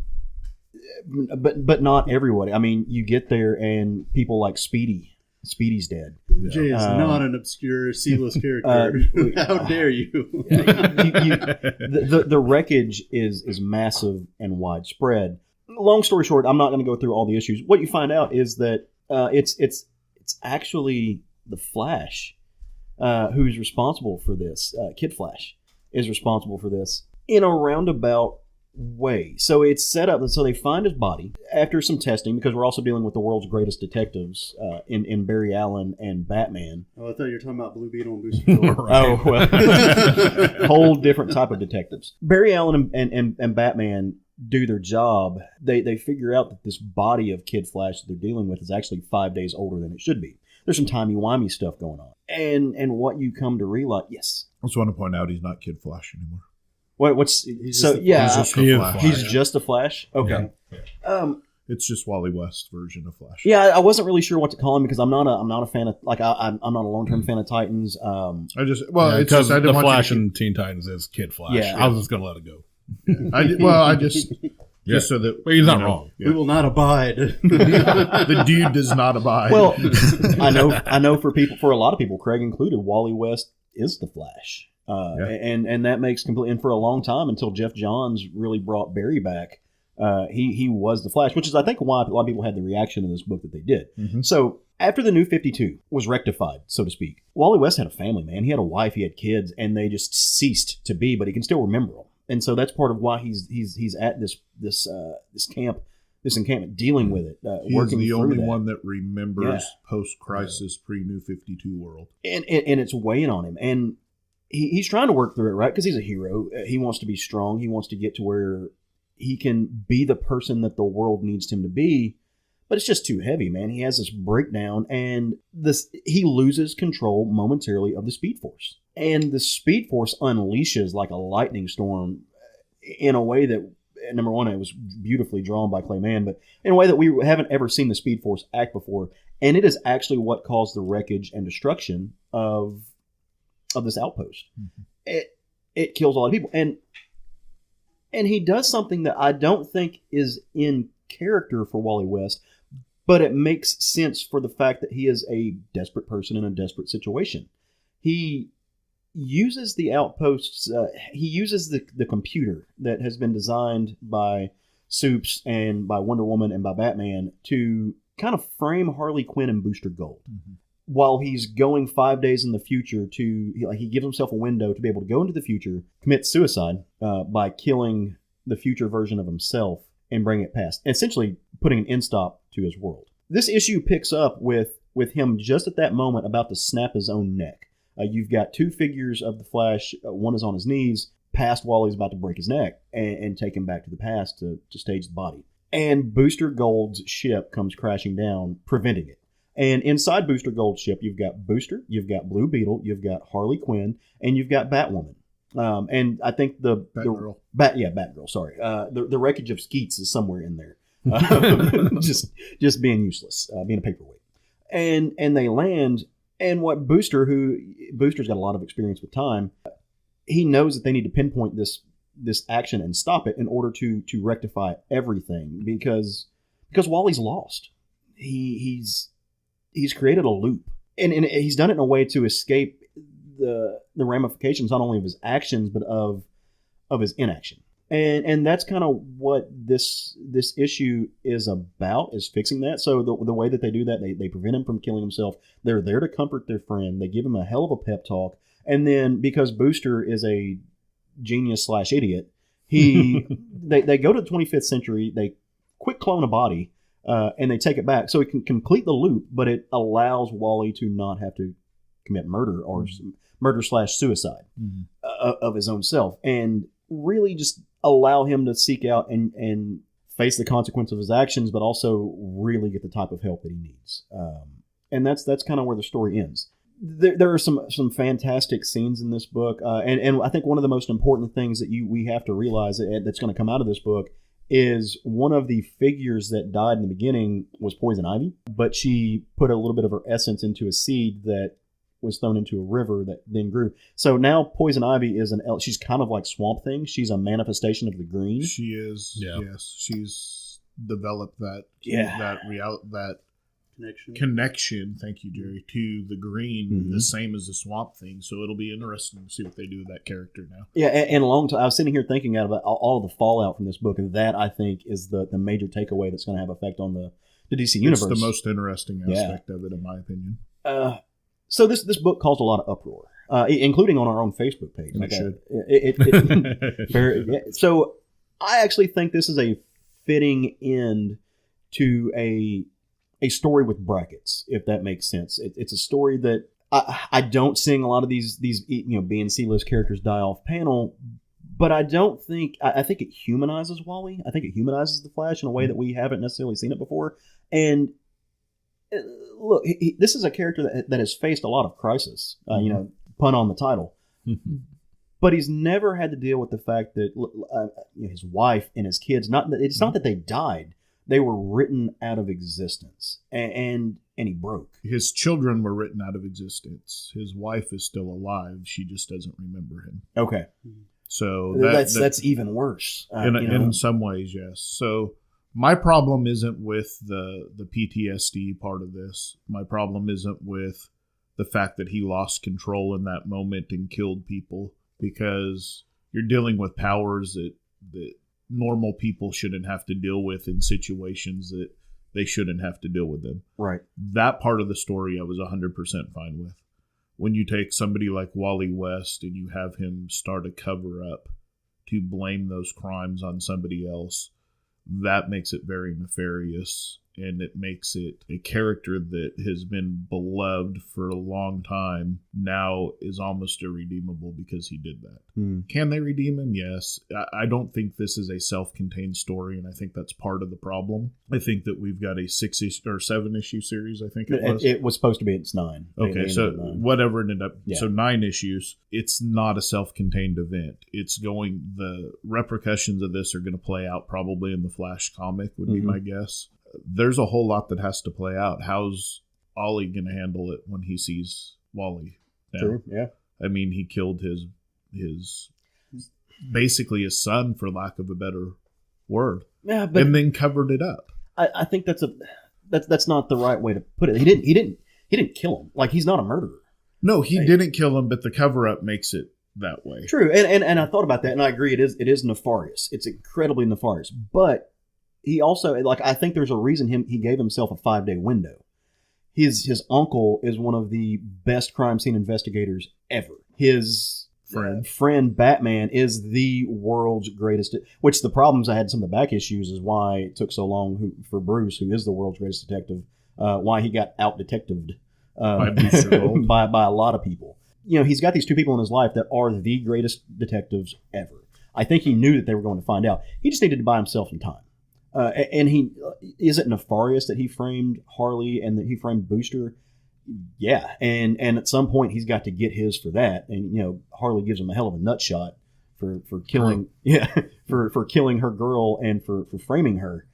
not everybody. I mean, you get there and people like Speedy's dead. Jay is not an obscure C-list character. How dare you? The wreckage is massive and widespread. Long story short, I'm not going to go through all the issues. What you find out is that it's actually the Flash who's responsible for this. Kid Flash is responsible for this in a roundabout way. So it's set up so they find his body after some testing, because we're also dealing with the world's greatest detectives in Barry Allen and Batman. Oh, I thought you were talking about Blue Beetle and Booster Gold. Oh, well, whole different type of detectives. Barry Allen and Batman do their job. They figure out that this body of Kid Flash that they're dealing with is actually 5 days older than it should be. There's some timey-wimey stuff going on. And what you come to realize, yes. I just want to point out he's not Kid Flash anymore. He's just a Flash. He's just a Flash? Okay. Yeah. It's just Wally West version of Flash. Yeah, I wasn't really sure what to call him, because I'm not a fan of, like, I'm not a long-term fan of Titans. Because the Flash and Teen Titans is Kid Flash. Yeah. I was just gonna let it go. Just so that he's not wrong. Yeah. We will not abide. The dude does not abide. Well, I know for a lot of people, Craig included, Wally West is the Flash. And that makes complete. And for a long time, until Jeff Johns really brought Barry back, he was the Flash, which is, I think, why a lot of people had the reaction in this book that they did. Mm-hmm. So after the New 52 was rectified, so to speak, Wally West had a family, man. He had a wife, he had kids, and they just ceased to be, but he can still remember them. And so that's part of why he's at this camp encampment, dealing with it, working the through only that. one that remembers post-crisis pre-New 52 world. And it's weighing on him. And he's trying to work through it, right? Because he's a hero. He wants to be strong. He wants to get to where he can be the person that the world needs him to be. But it's just too heavy, man. He has this breakdown, and he loses control momentarily of the Speed Force. And the Speed Force unleashes like a lightning storm in a way that, number one, it was beautifully drawn by Clay Mann, but in a way that we haven't ever seen the Speed Force act before. And it is actually what caused the wreckage and destruction of this outpost. Mm-hmm. It kills a lot of people. And he does something that I don't think is in character for Wally West, but it makes sense for the fact that he is a desperate person in a desperate situation. He uses the outposts, he uses the computer that has been designed by Supes and by Wonder Woman and by Batman to kind of frame Harley Quinn and Booster Gold. Mm-hmm. While he's going 5 days in the future he gives himself a window to be able to go into the future, commit suicide by killing the future version of himself and bring it past, essentially putting an end stop to his world. This issue picks up with him just at that moment about to snap his own neck. You've got two figures of the Flash. One is on his knees, past Wally's about to break his neck and take him back to the past to stage the body. And Booster Gold's ship comes crashing down, preventing it. And inside Booster Gold's ship, you've got Booster, you've got Blue Beetle, you've got Harley Quinn, and you've got Batwoman. And I think Batgirl. Batgirl, sorry. The wreckage of Skeets is somewhere in there. Just being useless, being a paperweight. And they land, and what Booster's got a lot of experience with time. He knows that they need to pinpoint this action and stop it in order to rectify everything because Wally's lost. He's created a loop, and he's done it in a way to escape the ramifications not only of his actions but of his inaction. And that's kind of what this issue is about, is fixing that. So the way that they do that, they prevent him from killing himself. They're there to comfort their friend. They give him a hell of a pep talk. And then because Booster is a genius/idiot, they go to the 25th century, they quick clone a body, and they take it back. So it can complete the loop, but it allows Wally to not have to commit murder or murder/suicide of his own self. And really just allow him to seek out and face the consequence of his actions, but also really get the type of help that he needs. And that's kind of where the story ends. There are some fantastic scenes in this book, and I think one of the most important things that we have to realize that's going to come out of this book is one of the figures that died in the beginning was Poison Ivy, but she put a little bit of her essence into a seed that was thrown into a river that then grew. So now Poison Ivy is she's kind of like Swamp Thing. She's a manifestation of the green. She is. Yeah. Yes. She's developed that connection. Thank you, Jerry, to the green, the same as the Swamp Thing. So it'll be interesting to see what they do with that character now. Yeah, and a long time I was sitting here thinking about all of the fallout from this book, and that I think is the major takeaway that's going to have effect on the DC universe. It's the most interesting aspect of it, in my opinion. So this book caused a lot of uproar, including on our own Facebook page. So I actually think this is a fitting end to a story with brackets, if that makes sense. It's a story that I don't sing a lot of these B and C list characters die off panel, but I think it humanizes Wally. I think it humanizes the Flash in a way that we haven't necessarily seen it before. And look, this is a character that has faced a lot of crisis, pun on the title. But he's never had to deal with the fact that his wife and his kids, it's not that they died. They were written out of existence, and he broke. His children were written out of existence. His wife is still alive. She just doesn't remember him. Okay. So that's even worse. In some ways, yes. So my problem isn't with the PTSD part of this. My problem isn't with the fact that he lost control in that moment and killed people, because you're dealing with powers that normal people shouldn't have to deal with in situations that they shouldn't have to deal with them. Right. That part of the story I was 100% fine with. When you take somebody like Wally West and you have him start a cover-up to blame those crimes on somebody else, that makes it very nefarious, and it makes it a character that has been beloved for a long time now is almost irredeemable because he did that. Can they redeem him? Yes. I don't think this is a self-contained story, and I think that's part of the problem. I think that we've got a 7-issue series, I think it was. It was supposed to be, it's 9. Okay, so whatever it ended up, so 9 issues. It's not a self-contained event. The repercussions of this are going to play out probably in the Flash comic, would be my guess. There's a whole lot that has to play out. How's Ollie going to handle it when he sees Wally now? True, yeah. I mean, he killed his basically his son, for lack of a better word, and then covered it up. I think that's not the right way to put it. He didn't kill him. Like, he's not a murderer. No, he didn't kill him, but the cover up makes it that way. True, and I thought about that, and I agree. It is nefarious. It's incredibly nefarious, but he also, like, I think there's a reason he gave himself a 5-day window. His uncle is one of the best crime scene investigators ever. His friend Batman is the world's greatest, which the problems I had in some of the back issues is why it took so long for Bruce, who is the world's greatest detective, why he got out-detectived by a lot of people. You know, he's got these two people in his life that are the greatest detectives ever. I think he knew that they were going to find out. He just needed to buy himself some time. And is it nefarious that he framed Harley and that he framed Booster? Yeah. And at some point he's got to get his for that. And, you know, Harley gives him a hell of a nut shot for killing, for killing her girl and for framing her.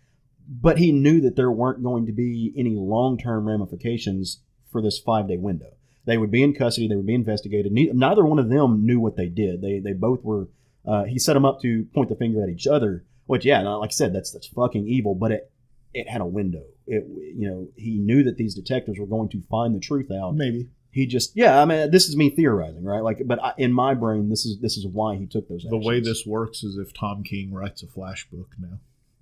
But he knew that there weren't going to be any long-term ramifications for this 5-day window. They would be in custody. They would be investigated. Neither one of them knew what they did. They both were, he set them up to point the finger at each other. Which, yeah, like I said, that's fucking evil, but it had a window. He knew that these detectives were going to find the truth out. Maybe. He just, I mean, this is me theorizing, right? Like, but in my brain, this is why he took those actions. The way this works is if Tom King writes a Flash book now,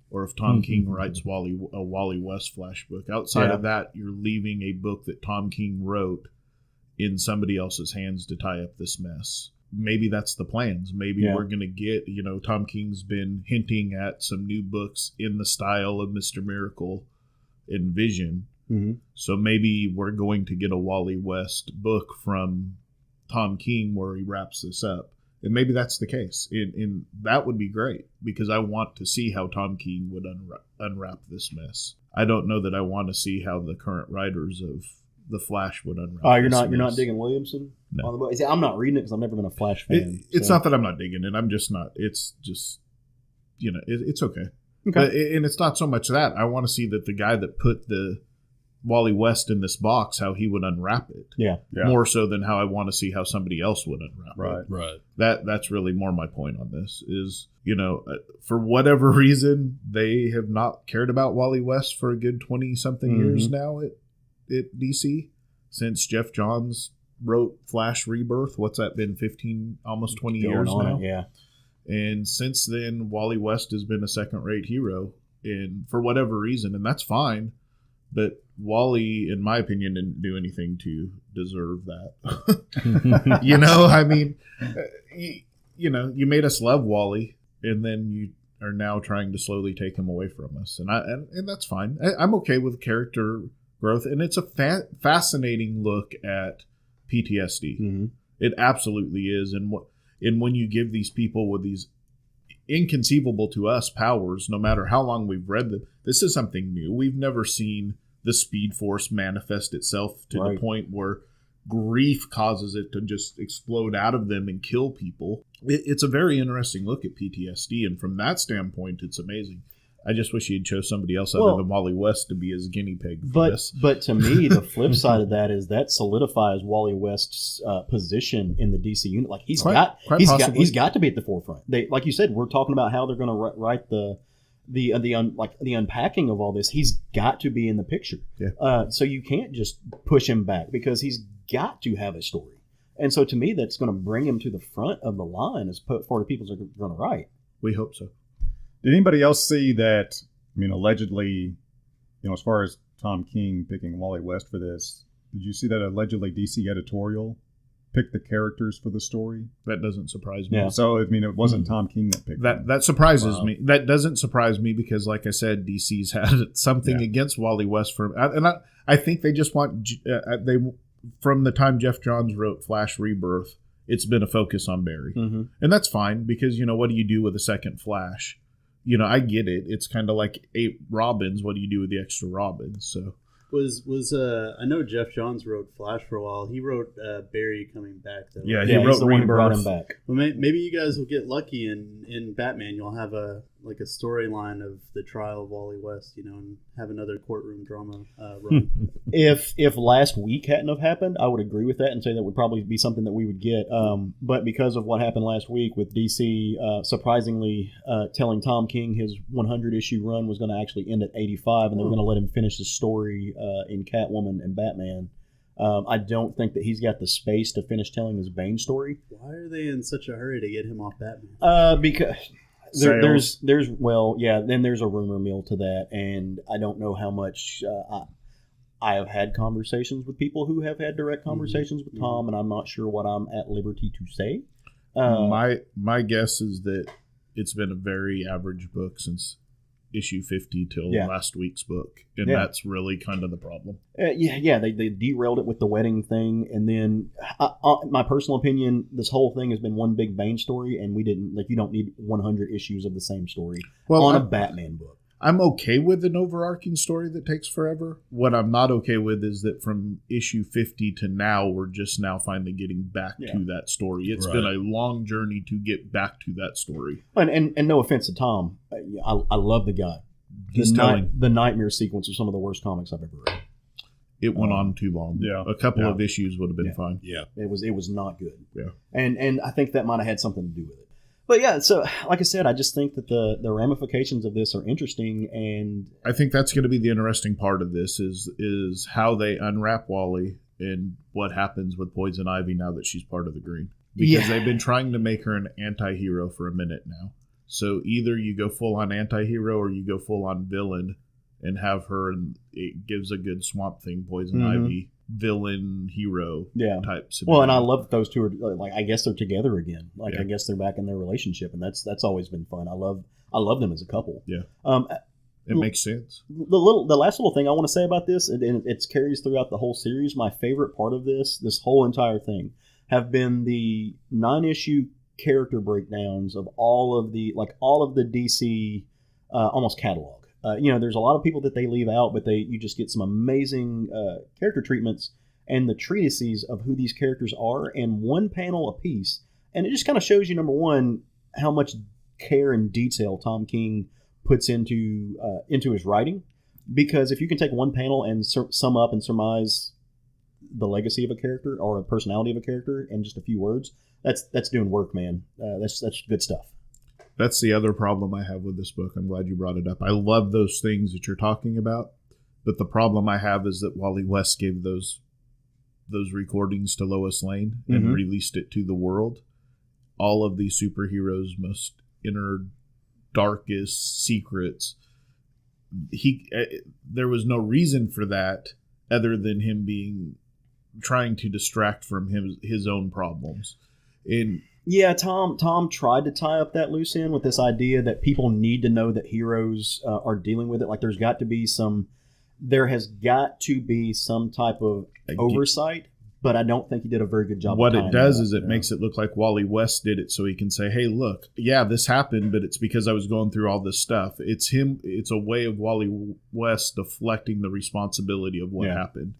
or if Tom King writes a Wally West Flash book. Outside of that, you're leaving a book that Tom King wrote in somebody else's hands to tie up this mess. Maybe that's the plans. Maybe we're going to get, Tom King's been hinting at some new books in the style of Mr. Miracle and Vision. Mm-hmm. So maybe we're going to get a Wally West book from Tom King where he wraps this up. And maybe that's the case. And that would be great because I want to see how Tom King would unwrap this mess. I don't know that I want to see how the current writers of The Flash would unwrap. Oh, you're not digging Williamson on the book? See, I'm not reading it because I've never been a Flash fan. It's not that I'm not digging it. I'm just not. It's just, it's okay. But, and it's not so much that. I want to see that the guy that put the Wally West in this box, how he would unwrap it. Yeah. More so than how I want to see how somebody else would unwrap it. Right. That's really more my point on this is, for whatever reason, they have not cared about Wally West for a good 20-something years now at DC since Jeff Johns wrote Flash Rebirth. What's that been? 15, almost 20 years now. Yeah. And since then, Wally West has been a second-rate hero, and for whatever reason, and that's fine. But Wally, in my opinion, didn't do anything to deserve that. I mean, you made us love Wally, and then you are now trying to slowly take him away from us, and that's fine. I'm okay with character growth, and it's a fascinating look at PTSD. Mm-hmm. It absolutely is, and when you give these people with these inconceivable to us powers, no matter how long we've read them, this is something new. We've never seen the Speed Force manifest itself to the point where grief causes it to just explode out of them and kill people. It's a very interesting look at PTSD, and from that standpoint, it's amazing. I just wish he'd chose somebody else other than Wally West to be his guinea pig for this. But to me, the flip side of that is that solidifies Wally West's position in the DC unit. Like he's got to be at the forefront. Like you said, we're talking about how they're going to write the unpacking of all this. He's got to be in the picture. Yeah. So you can't just push him back because he's got to have a story. And so to me, that's going to bring him to the front of the line as for the people that are going to write. We hope so. Did anybody else see that, allegedly, as far as Tom King picking Wally West for this, did you see that allegedly DC editorial pick the characters for the story. That doesn't surprise me. Yeah. So, I mean, it wasn't Tom King that picked them. That surprises me. That doesn't surprise me because, like I said, DC's had something against Wally West I think they just want from the time Jeff Johns wrote Flash Rebirth, it's been a focus on Barry, and that's fine because what do you do with a second Flash? I get it. It's kind of like 8 Robins. What do you do with the extra Robins? So. I know Jeff Johns wrote Flash for a while. He wrote Barry coming back though. Yeah, he wrote the one who brought him back. Well, maybe you guys will get lucky in Batman. You'll have a storyline of the trial of Wally West, and have another courtroom drama run. If last week hadn't have happened, I would agree with that and say that would probably be something that we would get. But because of what happened last week with DC surprisingly telling Tom King his 100 issue run was going to actually end at 85, and they were going to let him finish his story in Catwoman and Batman. I don't think that he's got the space to finish telling his Bane story. Why are they in such a hurry to get him off Batman? Because then there's a rumor mill to that, and I don't know how much I have had conversations with people who have had direct conversations with Tom, and I'm not sure what I'm at liberty to say. My guess is that it's been a very average book since issue 50 till last week's book, and that's really kind of the problem. They derailed it with the wedding thing, and then my personal opinion, this whole thing has been one big Bane story, and we didn't you don't need 100 issues of the same story on a Batman book. I'm okay with an overarching story that takes forever. What I'm not okay with is that from issue 50 to now, we're just now finally getting back to that story. It's been a long journey to get back to that story. And no offense to Tom, I love the guy. The nightmare sequence was some of the worst comics I've ever read. It went on too long. Yeah. A couple of issues would have been fine. Yeah. It was not good. Yeah. And I think that might have had something to do with it. But yeah, so like I said, I just think that the ramifications of this are interesting, and I think that's going to be the interesting part of this is how they unwrap Wally and what happens with Poison Ivy now that she's part of the Green. Because they've been trying to make her an anti-hero for a minute now. So either you go full on anti-hero or you go full on villain and have her, and it gives a good Swamp Thing, Poison Ivy, villain hero type scenario. Well, and I love that those two are I guess they're together again. I guess they're back in their relationship, and that's always been fun. I love them as a couple. Yeah. It makes sense. The last little thing I want to say about this, and it carries throughout the whole series. My favorite part of this whole entire thing, have been the 9-issue character breakdowns of all of the DC almost catalog. There's a lot of people that they leave out, but you just get some amazing character treatments and the treatises of who these characters are in one panel a piece. And it just kind of shows you, number one, how much care and detail Tom King puts into his writing. Because if you can take one panel and sum up and surmise the legacy of a character or a personality of a character in just a few words, that's doing work, man. That's good stuff. That's the other problem I have with this book. I'm glad you brought it up. I love those things that you're talking about, but the problem I have is that Wally West gave those recordings to Lois Lane and released it to the world. All of these superheroes' most inner, darkest secrets. There was no reason for that other than him trying to distract from his own problems. And yeah, Tom tried to tie up that loose end with this idea that people need to know that heroes are dealing with it. Like there has got to be some type of oversight, but I don't think he did a very good job. What it does is it makes it look like Wally West did it so he can say, hey, look, yeah, this happened, but it's because I was going through all this stuff. It's a way of Wally West deflecting the responsibility of what happened.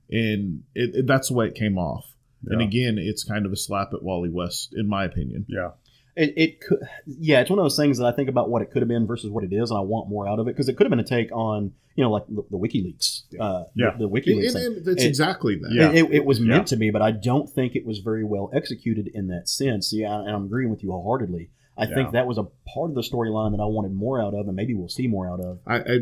And that's the way it came off. Yeah. And again, it's kind of a slap at Wally West, in my opinion. Yeah. It could, it's one of those things that I think about what it could have been versus what it is, and I want more out of it, because it could have been a take on, like the WikiLeaks. The WikiLeaks thing. It's exactly that. Yeah. It was meant to be, but I don't think it was very well executed in that sense. Yeah, and I'm agreeing with you wholeheartedly. I think that was a part of the storyline that I wanted more out of, and maybe we'll see more out of. I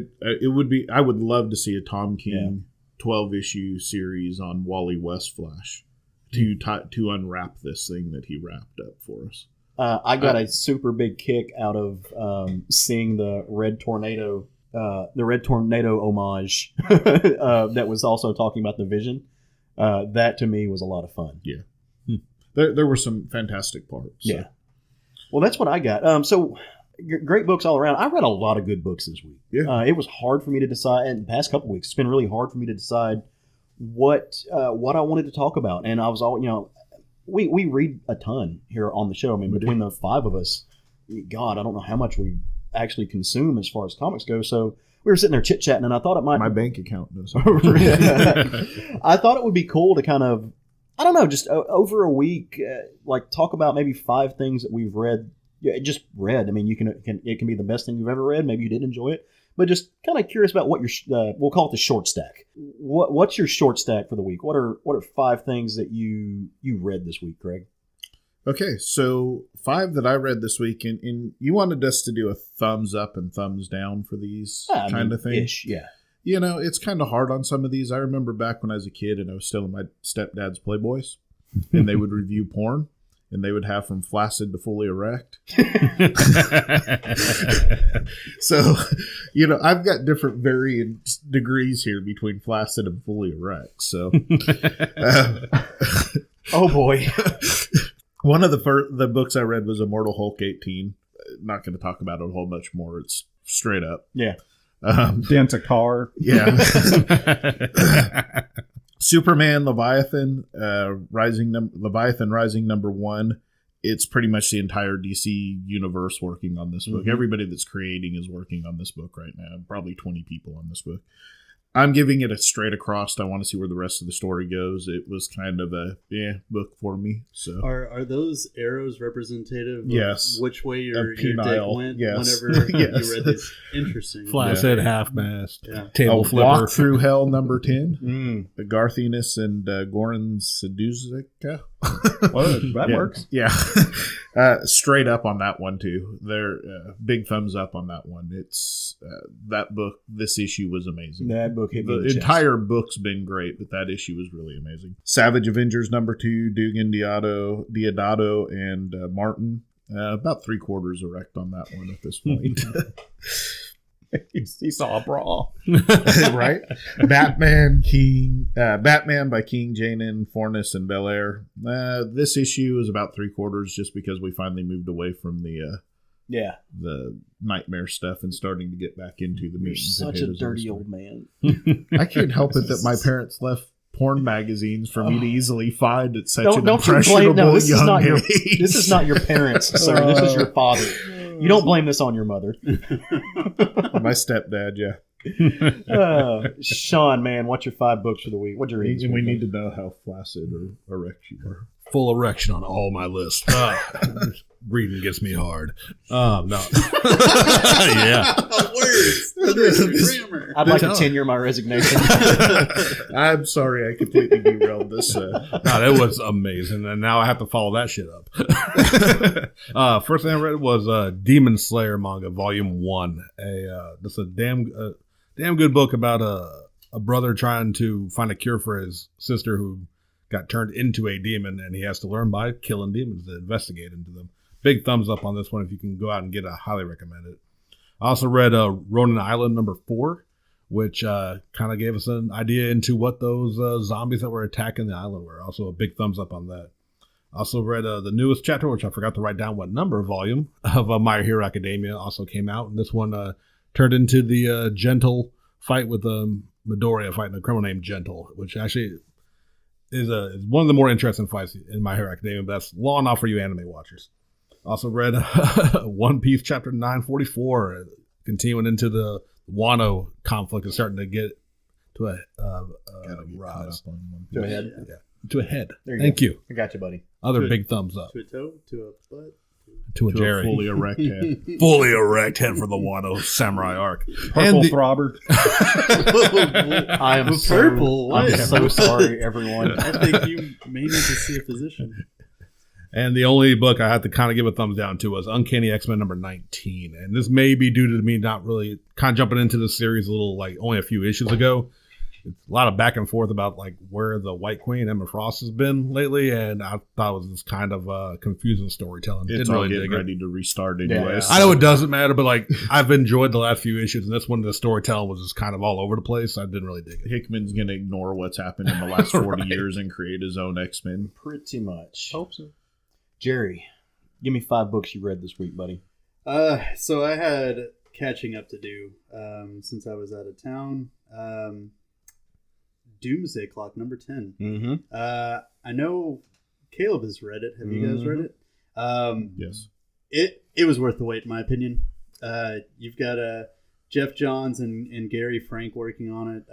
would love to see a Tom King 12-issue series on Wally West Flash to unwrap this thing that he wrapped up for us. I got a super big kick out of seeing the Red Tornado homage that was also talking about the Vision. That to me was a lot of fun. Yeah. there were some fantastic parts. So. Yeah. Well, that's what I got. So great books all around. I read a lot of good books this week. Yeah. It was hard for me to decide, and the past couple weeks, it's been really hard for me to decide what I wanted to talk about. And I was all, we read a ton here on the show. I mean, between the five of us, God, I don't know how much we actually consume as far as comics go. So we were sitting there chit-chatting, and I thought it might... My bank account knows. I thought it would be cool to kind of, I don't know, just over a week, talk about maybe 5 things that we've read. Yeah, just read. I mean, it can be the best thing you've ever read. Maybe you did enjoy it. But just kind of curious about what your we'll call it the short stack. What's your short stack for the week? What are 5 things that you read this week, Craig? Okay, so 5 that I read this week, and you wanted us to do a thumbs up and thumbs down for these kind of things. Yeah. It's kind of hard on some of these. I remember back when I was a kid and I was still in my stepdad's Playboys, and they would review porn, and they would have from flaccid to fully erect. So, I've got different varying degrees here between flaccid and fully erect. So, oh boy. One of the books I read was Immortal Hulk 18. Not going to talk about it a whole much more. It's straight up. Yeah. Dent a car. Yeah. Superman Leviathan Rising number 1. It's pretty much the entire DC universe working on this book. Mm-hmm. Everybody that's creating is working on this book right now. Probably 20 people on this book. I'm giving it a straight across. I want to see where the rest of the story goes. It was kind of a book for me. So are those arrows representative? Yes. Of which way your dick went? Yes. Whenever Yes. you read this, interesting. Flaccid, half-mast, Yeah. table flipper. Walk Through Hell number 10. The Garthinus and Goran Saduzica. Well, that works. Yeah. Straight up on that one too. They're big thumbs up on that one. It's that book. This issue was amazing. That book hit me The entire book's been great, but that issue was really amazing. Savage Avengers number 2, Dugan Deodato and Martin. About 3/4 erect on that one at this point. He saw a bra. Right? Batman by King, Janin, Fornes, and Belair. This issue is about 3/4 just because we finally moved away from the nightmare stuff and starting to get back into the meat and potatoes. Such a dirty old man. I can't help it that my parents left porn magazines for me to easily find at such an don't impressionable blame, no, this young is not age. This is not your parents, sir. This is your father. You don't blame this on your mother. My stepdad, yeah. Sean, man, what's your 5 books for the week? What'd you read? And we need to know how flaccid or erect you are. Full erection on all my lists. Reading gets me hard. No. Yeah. Words. I'd like to tenure my resignation. I'm sorry, I completely derailed this. No, that was amazing, and now I have to follow that shit up. First thing I read was Demon Slayer manga, Volume 1. This is a damn good book about a brother trying to find a cure for his sister who got turned into a demon, and he has to learn by killing demons to investigate into them. Big thumbs up on this one. If you can go out and get it, I highly recommend it. I also read Ronin Island number 4, which kind of gave us an idea into what those zombies that were attacking the island were. Also a big thumbs up on that. I also read the newest chapter, which I forgot to write down what number volume of My Hero Academia also came out. And this one turned into the Gentle fight with Midoriya fighting a criminal named Gentle, which actually is one of the more interesting fights in My Hero Academia, but that's long enough for you anime watchers. Also read One Piece chapter 944, continuing into the Wano conflict and starting to get to a rise. To a head. Yeah. To a head. Thank you. I got you, buddy. Other big thumbs up. To a toe? To a butt? To a Jerry. Fully erect head. Fully erect head for the Wano samurai arc. Purple throbber. I am purple. I'm so sorry, everyone. I think you may need to see a physician. And the only book I had to kind of give a thumbs down to was Uncanny X-Men number 19. And this may be due to me not really kind of jumping into the series a little, like only a few issues ago. it's a lot of back and forth about like where the White Queen Emma Frost has been lately, and I thought it was just kind of confusing storytelling. It's all getting ready to restart anyway. I know it doesn't matter, but like I've enjoyed the last few issues, and this one the storytelling was just kind of all over the place. I didn't really dig it. Hickman's gonna ignore what's happened in the last 40 years and create his own X-Men. Pretty much. Hope so. Jerry, give me 5 books you read this week, buddy. So I had catching up to do since I was out of town. Doomsday Clock number 10. Mm-hmm. I know Caleb has read it. Have you guys read it? Yes. It was worth the wait, in my opinion. You've got Jeff Johns and Gary Frank working on it.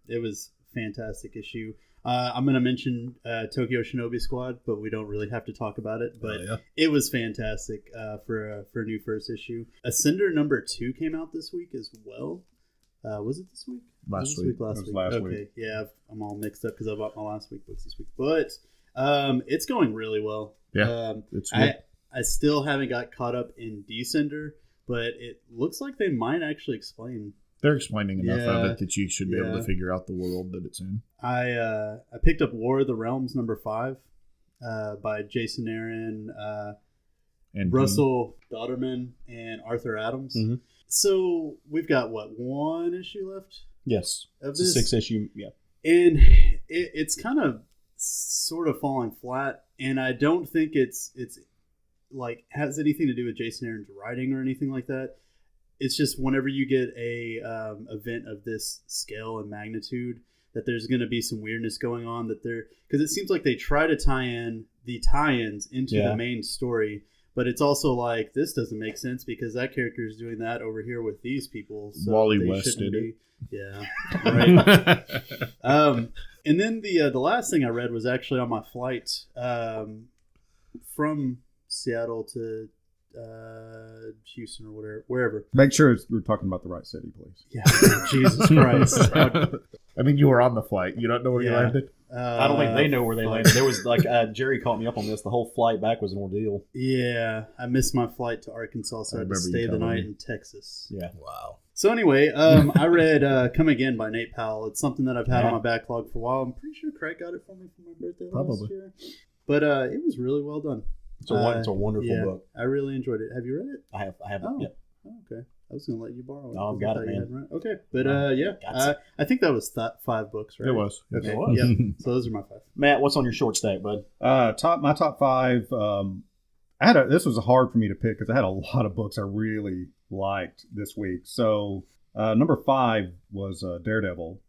It was a fantastic issue. I'm going to mention Tokyo Shinobi Squad, but we don't really have to talk about it. But it was fantastic for a new first issue. Ascender number 2 came out this week as well. Was it this week? Last week. Last week. Okay, yeah, I'm all mixed up because I bought my last week books this week. But it's going really well. Yeah, it's good. I still haven't got caught up in Descender, but it looks like they might actually explain. They're explaining enough of it that you should be able to figure out the world that it's in. I picked up War of the Realms number 5 by Jason Aaron, And Russell Dodderman, and Arthur Adams. Mm-hmm. So we've got one issue left? Yes. Of it's a this? 6 issue, yeah. And it's kind of sort of falling flat, and I don't think it's like has anything to do with Jason Aaron's writing or anything like that. It's just whenever you get a event of this scale and magnitude, that there's going to be some weirdness going on. Because it seems like they try to tie in the tie-ins into the main story, but it's also like this doesn't make sense because that character is doing that over here with these people. So Wally West did it. Yeah, right. And then the last thing I read was actually on my flight from Seattle to Houston or wherever. Make sure we're talking about the right city, please. Yeah, Jesus Christ. I mean, you were on the flight. You don't know where you landed? I don't think they know where they landed. There was like Jerry caught me up on this. The whole flight back was an ordeal. Yeah, I missed my flight to Arkansas, so I had to stay the night in Texas. Yeah. Wow. So anyway, I read Come Again by Nate Powell. It's something that I've had on my backlog for a while. I'm pretty sure Craig got it for me for my birthday last year. But it was really well done. It's a wonderful book. I really enjoyed it. Have you read it? I have. Oh, yeah. Oh, okay. I was going to let you borrow it. Oh, I've got it, man. Right? Okay. But I think that was 5 books, right? It was. Okay. It was. Yeah. So those are my 5. Matt, what's on your short stack, bud? My top 5. This was hard for me to pick because I had a lot of books I really liked this week. So number 5 was Daredevil,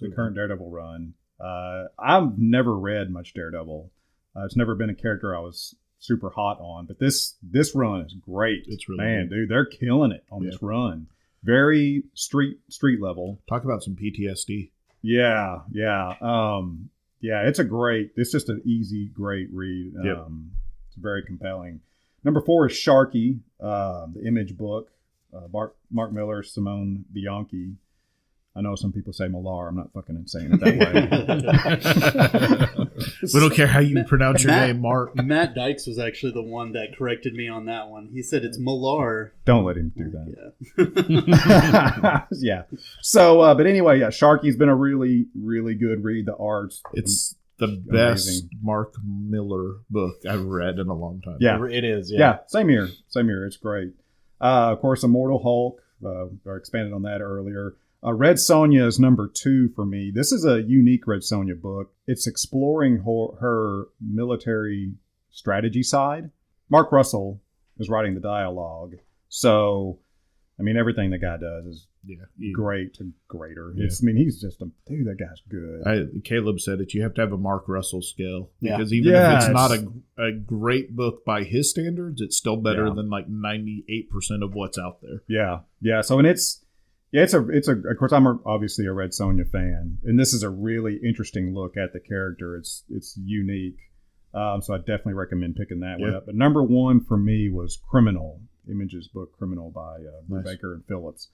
the current Daredevil run. I've never read much Daredevil. It's never been a character I was super hot on, but this run is great. It's really dude, they're killing it on this run. Very street level. Talk about some PTSD. Yeah. It's just an easy, great read. It's very compelling. Number 4 is Sharky, the Image book. Mark Miller, Simone Bianchi. I know some people say Millar. I'm not fucking saying it that way. We don't care how you pronounce your name, Mark. Matt Dykes was actually the one that corrected me on that one. He said it's Millar. Don't let him do that. Yeah. So, but anyway, Sharky's been a really, really good read. The art's it's the best Mark Miller book I've read in a long time. Yeah, it is. Yeah, same here. It's great. Of course, Immortal Hulk. I expanded on that earlier. Red Sonja is number 2 for me. This is a unique Red Sonja book. It's exploring her military strategy side. Mark Russell is writing the dialogue. So, I mean, everything the guy does is great to greater. Yeah. He's just dude, that guy's good. Caleb said it. You have to have a Mark Russell scale. Because even if it's not a great book by his standards, it's still better than like 98% of what's out there. Yeah. So, and it's of course, I'm obviously a Red Sonja fan, and this is a really interesting look at the character. It's unique, so I definitely recommend picking that one up. But number 1 for me was Criminal, Image's book Criminal by Baker and Phillips.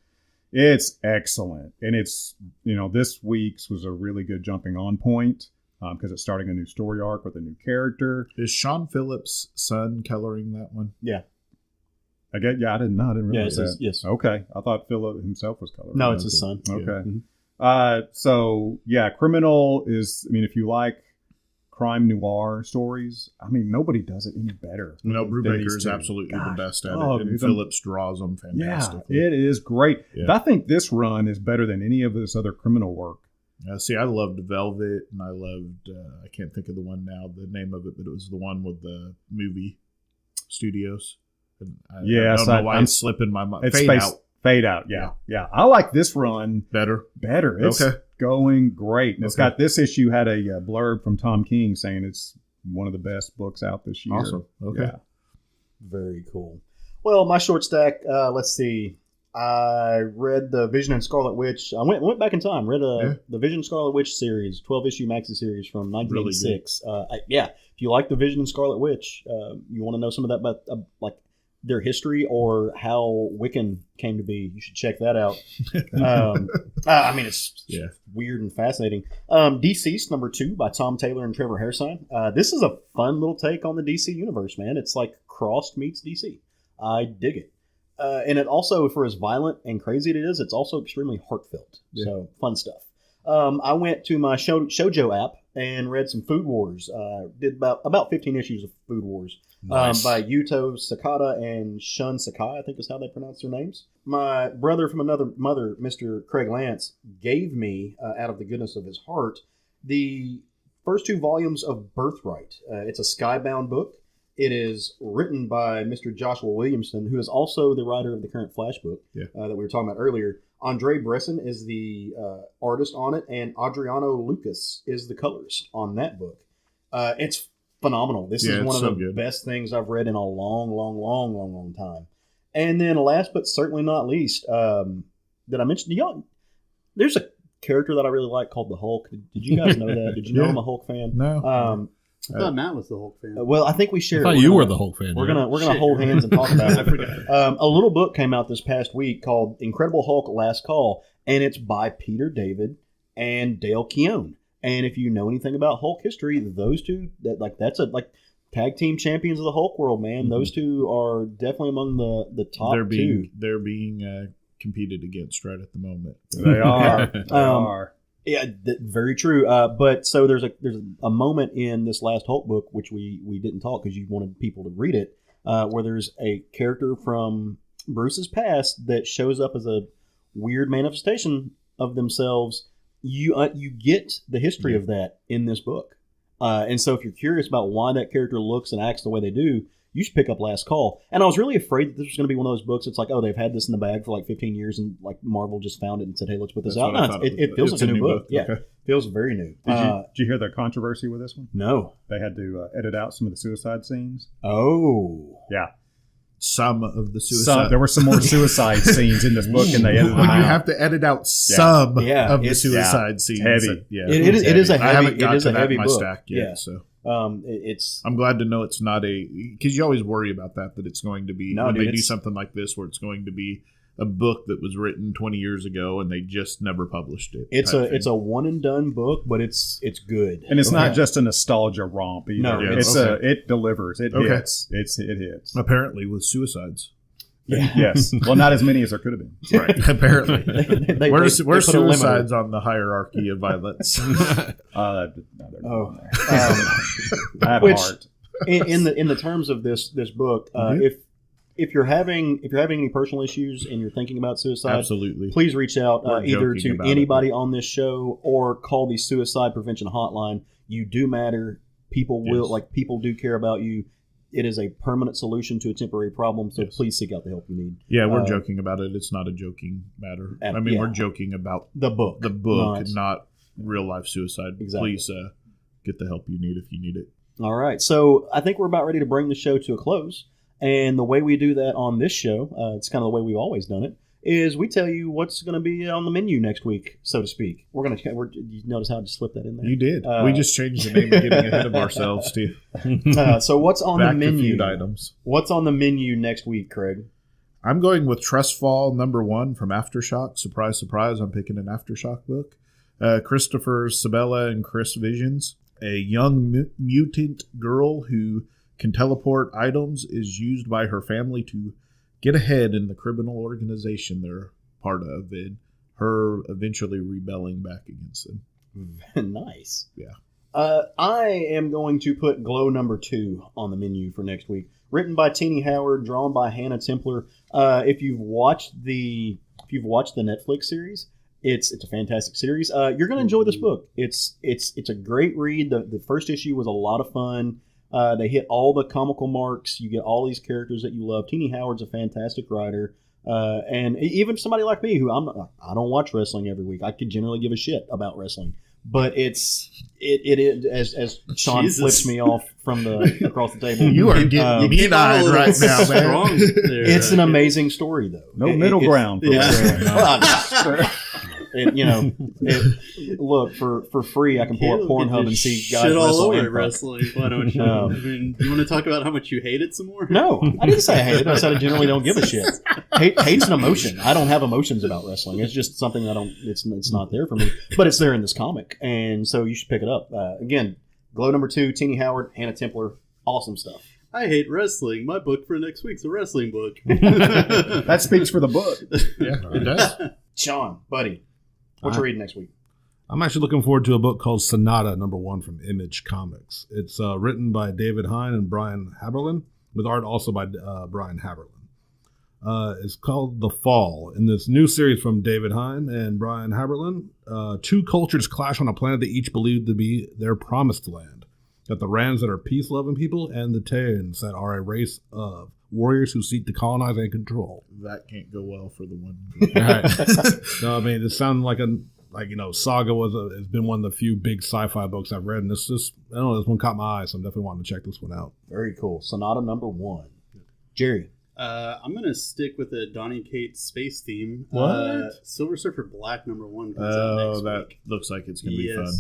It's excellent, and it's this week's was a really good jumping on point because it's starting a new story arc with a new character. Is Sean Phillips' son coloring that one? Yeah. I didn't realize that. Yes. Okay. I thought Philip himself was coloring. No, it's his son. Okay. Yeah. So yeah, Criminal is. I mean, if you like crime noir stories, I mean, nobody does it any better. No, than Brubaker these is two. absolutely Gosh, the best at oh, it, and dude, Phillips draws them fantastically. Yeah, it is great. Yeah. I think this run is better than any of his other criminal work. See, I loved Velvet, and I loved, I can't think of the one now, the name of it, but it was the one with the movie studios. And I don't know why it's slipping my mind. Fade Out, yeah. I like this run better. It's going great. And it's got this issue had a blurb from Tom King saying it's one of the best books out this year. Awesome. Okay. Yeah. Very cool. Well, my short stack, let's see. I read the Vision and Scarlet Witch. I went back in time, read the Vision and Scarlet Witch series, 12-issue maxi series from 1986. Really if you like the Vision and Scarlet Witch, you want to know some of that about like their history or how Wiccan came to be, you should check that out. I mean, it's weird and fascinating. Deceased #2 by Tom Taylor and Trevor Hairsine. This is a fun little take on the DC universe, man. It's like Crossed meets DC. I dig it. And it also, for as violent and crazy it is, it's also extremely heartfelt. Yeah. So, fun stuff. I went to my Shoujo app and read some Food Wars. Did about 15 issues of Food Wars. Nice. By Yuto Sakata and Shun Sakai, I think is how they pronounce their names. My brother from another mother, Mr. Craig Lance, gave me, out of the goodness of his heart, the first 2 volumes of Birthright. It's a Skybound book. It is written by Mr. Joshua Williamson, who is also the writer of the current Flash book that we were talking about earlier. Andre Bresson is the artist on it, and Adriano Lucas is the colorist on that book. It's phenomenal. This is one of the best things I've read in a long time. And then last but certainly not least, did I mention to y'all, there's a character that I really like called the Hulk. Did you guys know that? Did you know I'm a Hulk fan? No. I thought Matt was the Hulk fan. Well, I think we share. I thought you were the Hulk fan. We're gonna hold hands and talk about it. I forgot. A little book came out this past week called Incredible Hulk: Last Call, and it's by Peter David and Dale Keown. And if you know anything about Hulk history, those two that's a tag team champions of the Hulk world, man. Mm-hmm. Those two are definitely among the top two. They're being competed against right at the moment. They are. They are. Yeah, very true. But so there's a moment in this last Hulk book, which we didn't talk because you wanted people to read it, where there's a character from Bruce's past that shows up as a weird manifestation of themselves. You get the history of that in this book. And so if you're curious about why that character looks and acts the way they do, you should pick up Last Call. And I was really afraid that this was going to be one of those books. It's like, oh, they've had this in the bag for like 15 years, and like Marvel just found it and said, hey, let's put this out. No, it feels like a new book. Yeah, okay. Feels very new. Did you hear the controversy with this one? No. They had to edit out some of the suicide scenes. Oh. Yeah. Some of the suicide. There were some more suicide scenes in this book, and they edited them out. You have to edit out some of the suicide scenes. Heavy. It is a heavy. I haven't got to that in my book. stack yet, so. It's. I'm glad to know it's not because you always worry about that it's going to be when they do something like this where it's going to be a book that was written 20 years ago and they just never published it. It's a one and done book, but it's good, and it's not just a nostalgia romp either. No, it delivers. It hits. It hits. Apparently with suicides. Yeah. Yes. Well, not as many as there could have been. Right. Apparently. Where's suicides on the hierarchy of violence? I have a heart. In the terms of this book, if you're having any personal issues and you're thinking about suicide, absolutely, please reach out either to anybody on this show or call the suicide prevention hotline. You do matter. People people do care about you. It is a permanent solution to a temporary problem, so please seek out the help you need. Yeah, we're joking about it. It's not a joking matter. We're joking about the book. Not real-life suicide. Exactly. Please get the help you need if you need it. All right, so I think we're about ready to bring the show to a close. And the way we do that on this show, it's kind of the way we've always done it, is we tell you what's going to be on the menu next week, so to speak. You notice how I just slipped that in there? You did. We just changed the name and getting ahead of ourselves, too. So what's on the menu? Food items. What's on the menu next week, Craig? I'm going with Trustfall #1 from Aftershock. Surprise, surprise, I'm picking an Aftershock book. Christopher Sabella and Chris Visions. A young mutant girl who can teleport items is used by her family to get ahead in the criminal organization they're part of. And her eventually rebelling back against them. Nice. Yeah. I am going to put Glow number 2 on the menu for next week. Written by Teenie Howard, drawn by Hannah Templer. If you've watched the Netflix series, it's a fantastic series. You're going to enjoy this book. It's a great read. The first issue was a lot of fun. They hit all the comical marks. You get all these characters that you love. Teenie Howard's a fantastic writer. And even somebody like me, who I don't watch wrestling every week. I could generally give a shit about wrestling. But it is as Sean Jesus. flips me off from across the table. You are getting mean-eyed right now, man. It's an amazing story, though. No middle ground. Look, for free, I can pull up Pornhub and see guys shit all wrestle over and wrestling. Why don't you? I mean, you want to talk about how much you hate it some more? No, I didn't say I hate it. I said I generally don't give a shit. Hate's an emotion. I don't have emotions about wrestling. It's just something that it's not there for me. But it's there in this comic, and so you should pick it up. Again, Glow number 2, Teenie Howard, Hannah Templer, awesome stuff. I hate wrestling. My book for next week's a wrestling book. That speaks for the book. Yeah, it does. Sean, buddy, what you reading next week? I'm actually looking forward to a book called Sonota #1 from Image Comics. It's written by David Hine and Brian Haberlin, with art also by Brian Haberlin. It's called The Fall. In this new series from David Hine and Brian Haberlin, two cultures clash on a planet they each believe to be their promised land. Got the Rands that are peace-loving people, and the Taans that are a race of warriors who seek to colonize and control. That can't go well for the one. Right. No, I mean, it sounded like Saga has been one of the few big sci-fi books I've read, and this one caught my eye, so I'm definitely wanting to check this one out. Very cool. Sonata #1. Jerry. I'm going to stick with the Donny Cates space theme. What? Silver Surfer Black #1 comes out next that week. looks like it's going to be fun.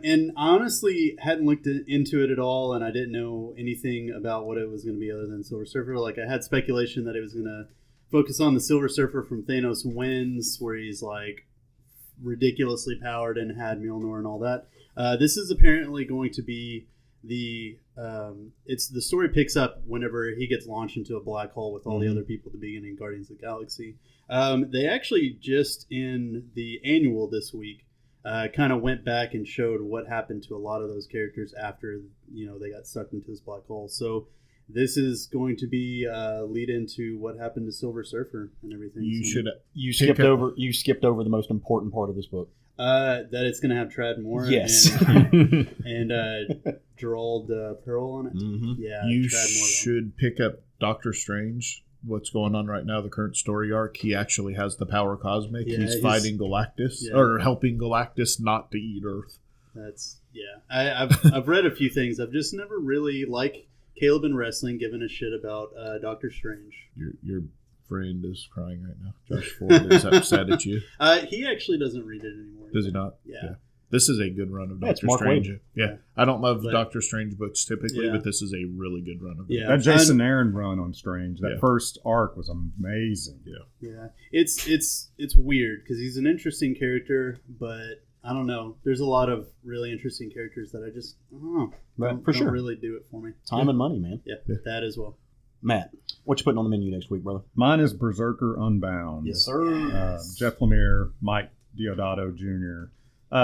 And honestly, hadn't looked into it at all, and I didn't know anything about what it was going to be other than Silver Surfer. Like, I had speculation that it was going to focus on the Silver Surfer from Thanos Wins, where he's like ridiculously powered and had Mjolnir and all that. This is apparently going to be the story picks up whenever he gets launched into a black hole with all the other people at the beginning of Guardians of the Galaxy. They actually just in the annual this week kind of went back and showed what happened to a lot of those characters after they got sucked into this black hole. So this is going to be lead into what happened to Silver Surfer and everything. You skipped over the most important part of this book. That it's going to have Trad Moore. Yes. And Gerald Pearl on it. Mm-hmm. Yeah. You Trad Moore, should pick up Doctor Strange. What's going on right now, the current story arc, he actually has the power cosmic. Yeah, he's fighting Galactus, or helping Galactus not to eat Earth. I've read a few things. I've just never really, like Caleb in wrestling, given a shit about Doctor Strange. Your friend is crying right now. Josh Ford is upset at you. He actually doesn't read it anymore. Does he not? Yeah. This is a good run of Doctor Mark Strange. Waid. Yeah. I don't love Doctor Strange books typically, but this is a really good run of them. Yeah. That Jason Aaron run on Strange, that first arc was amazing. Yeah. It's weird because he's an interesting character, but I don't know. There's a lot of really interesting characters that I just don't really do it for me. Time and money, man. Yeah, that as well. Matt, what you putting on the menu next week, brother? Mine is Berserker Unbound. Yes, sir. Jeff Lemire, Mike Deodato Jr.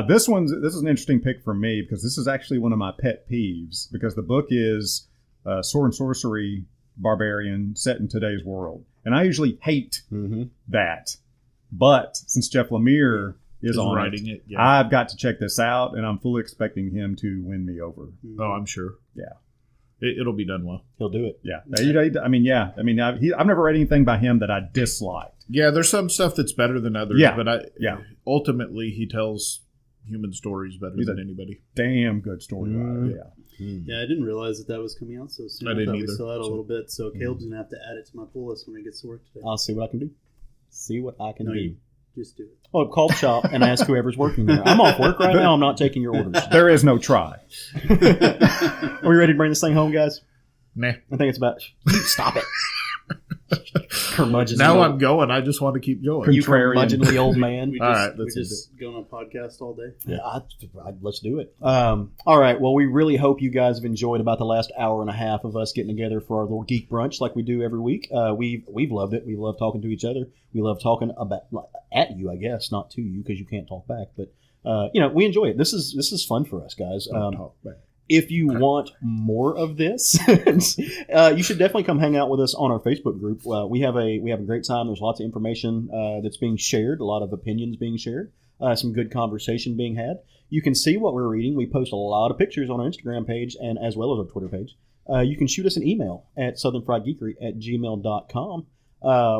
This is an interesting pick for me because this is actually one of my pet peeves because the book is sword and sorcery barbarian set in today's world. And I usually hate that. But since Jeff Lemire is on writing it, I've got to check this out, and I'm fully expecting him to win me over. Oh, I'm sure. Yeah. It'll be done well. He'll do it. Yeah. I've never read anything by him that I disliked. Yeah, there's some stuff that's better than others, but ultimately he tells human stories better than anybody. Damn good story writer. Yeah, I didn't realize that was coming out so soon. I didn't thought either. We still had a little bit, so Caleb's going to have to add it to my pull list when he gets to work today. I'll see what I can do. Just do it. Oh, call the shop and ask whoever's working there. I'm off work right now. I'm not taking your orders. There is no try. Are we ready to bring this thing home, guys? Nah. I think it's about... Stop it. Curmudgeonly Now old- I'm going. I just want to keep going. You Contrarian. curmudgeonly old man. We All just, right, we let's just going on a podcast all day. Yeah, let's do it. All right. Well, we really hope you guys have enjoyed about the last hour and a half of us getting together for our little geek brunch like we do every week. We've loved it. We love talking to each other. We love talking about at you, I guess, not to you because you can't talk back. But we enjoy it. This is fun for us, guys. Don't talk back. If you want more of this, you should definitely come hang out with us on our Facebook group. We have a great time. There's lots of information that's being shared, a lot of opinions being shared, some good conversation being had. You can see what we're reading. We post a lot of pictures on our Instagram page and as well as our Twitter page. You can shoot us an email at southernfriedgeekery@gmail.com.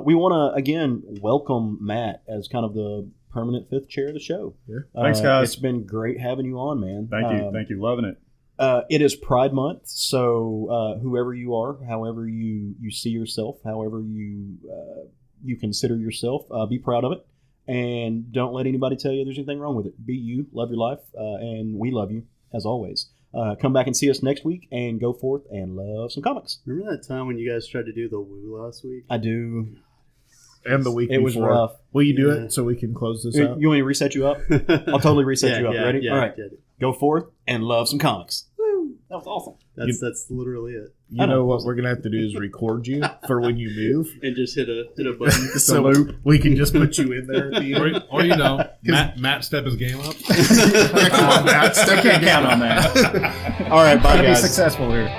We want to, again, welcome Matt as kind of the permanent fifth chair of the show. Yeah. Thanks, guys. It's been great having you on, man. Thank you. Loving it. It is Pride Month, so whoever you are, however you see yourself, however you consider yourself, be proud of it, and don't let anybody tell you there's anything wrong with it. Be you, love your life, and we love you, as always. Come back and see us next week, and go forth and love some comics. Remember that time when you guys tried to do the woo last week? I do. And the week It was before. rough. Will you do Yeah. it so we can close this You out? want me to reset you up? I'll totally reset you up. Yeah, Ready? yeah, All right. yeah. Go forth and love some comics. Woo! That was awesome. That's literally it. You know what we're going to have to do is record you for when you move. And just hit a button. So we can just put you in there at the end. Or Matt step his game up. Come on, Matt. I can't count on that. All right. Bye, Gotta be guys. successful here.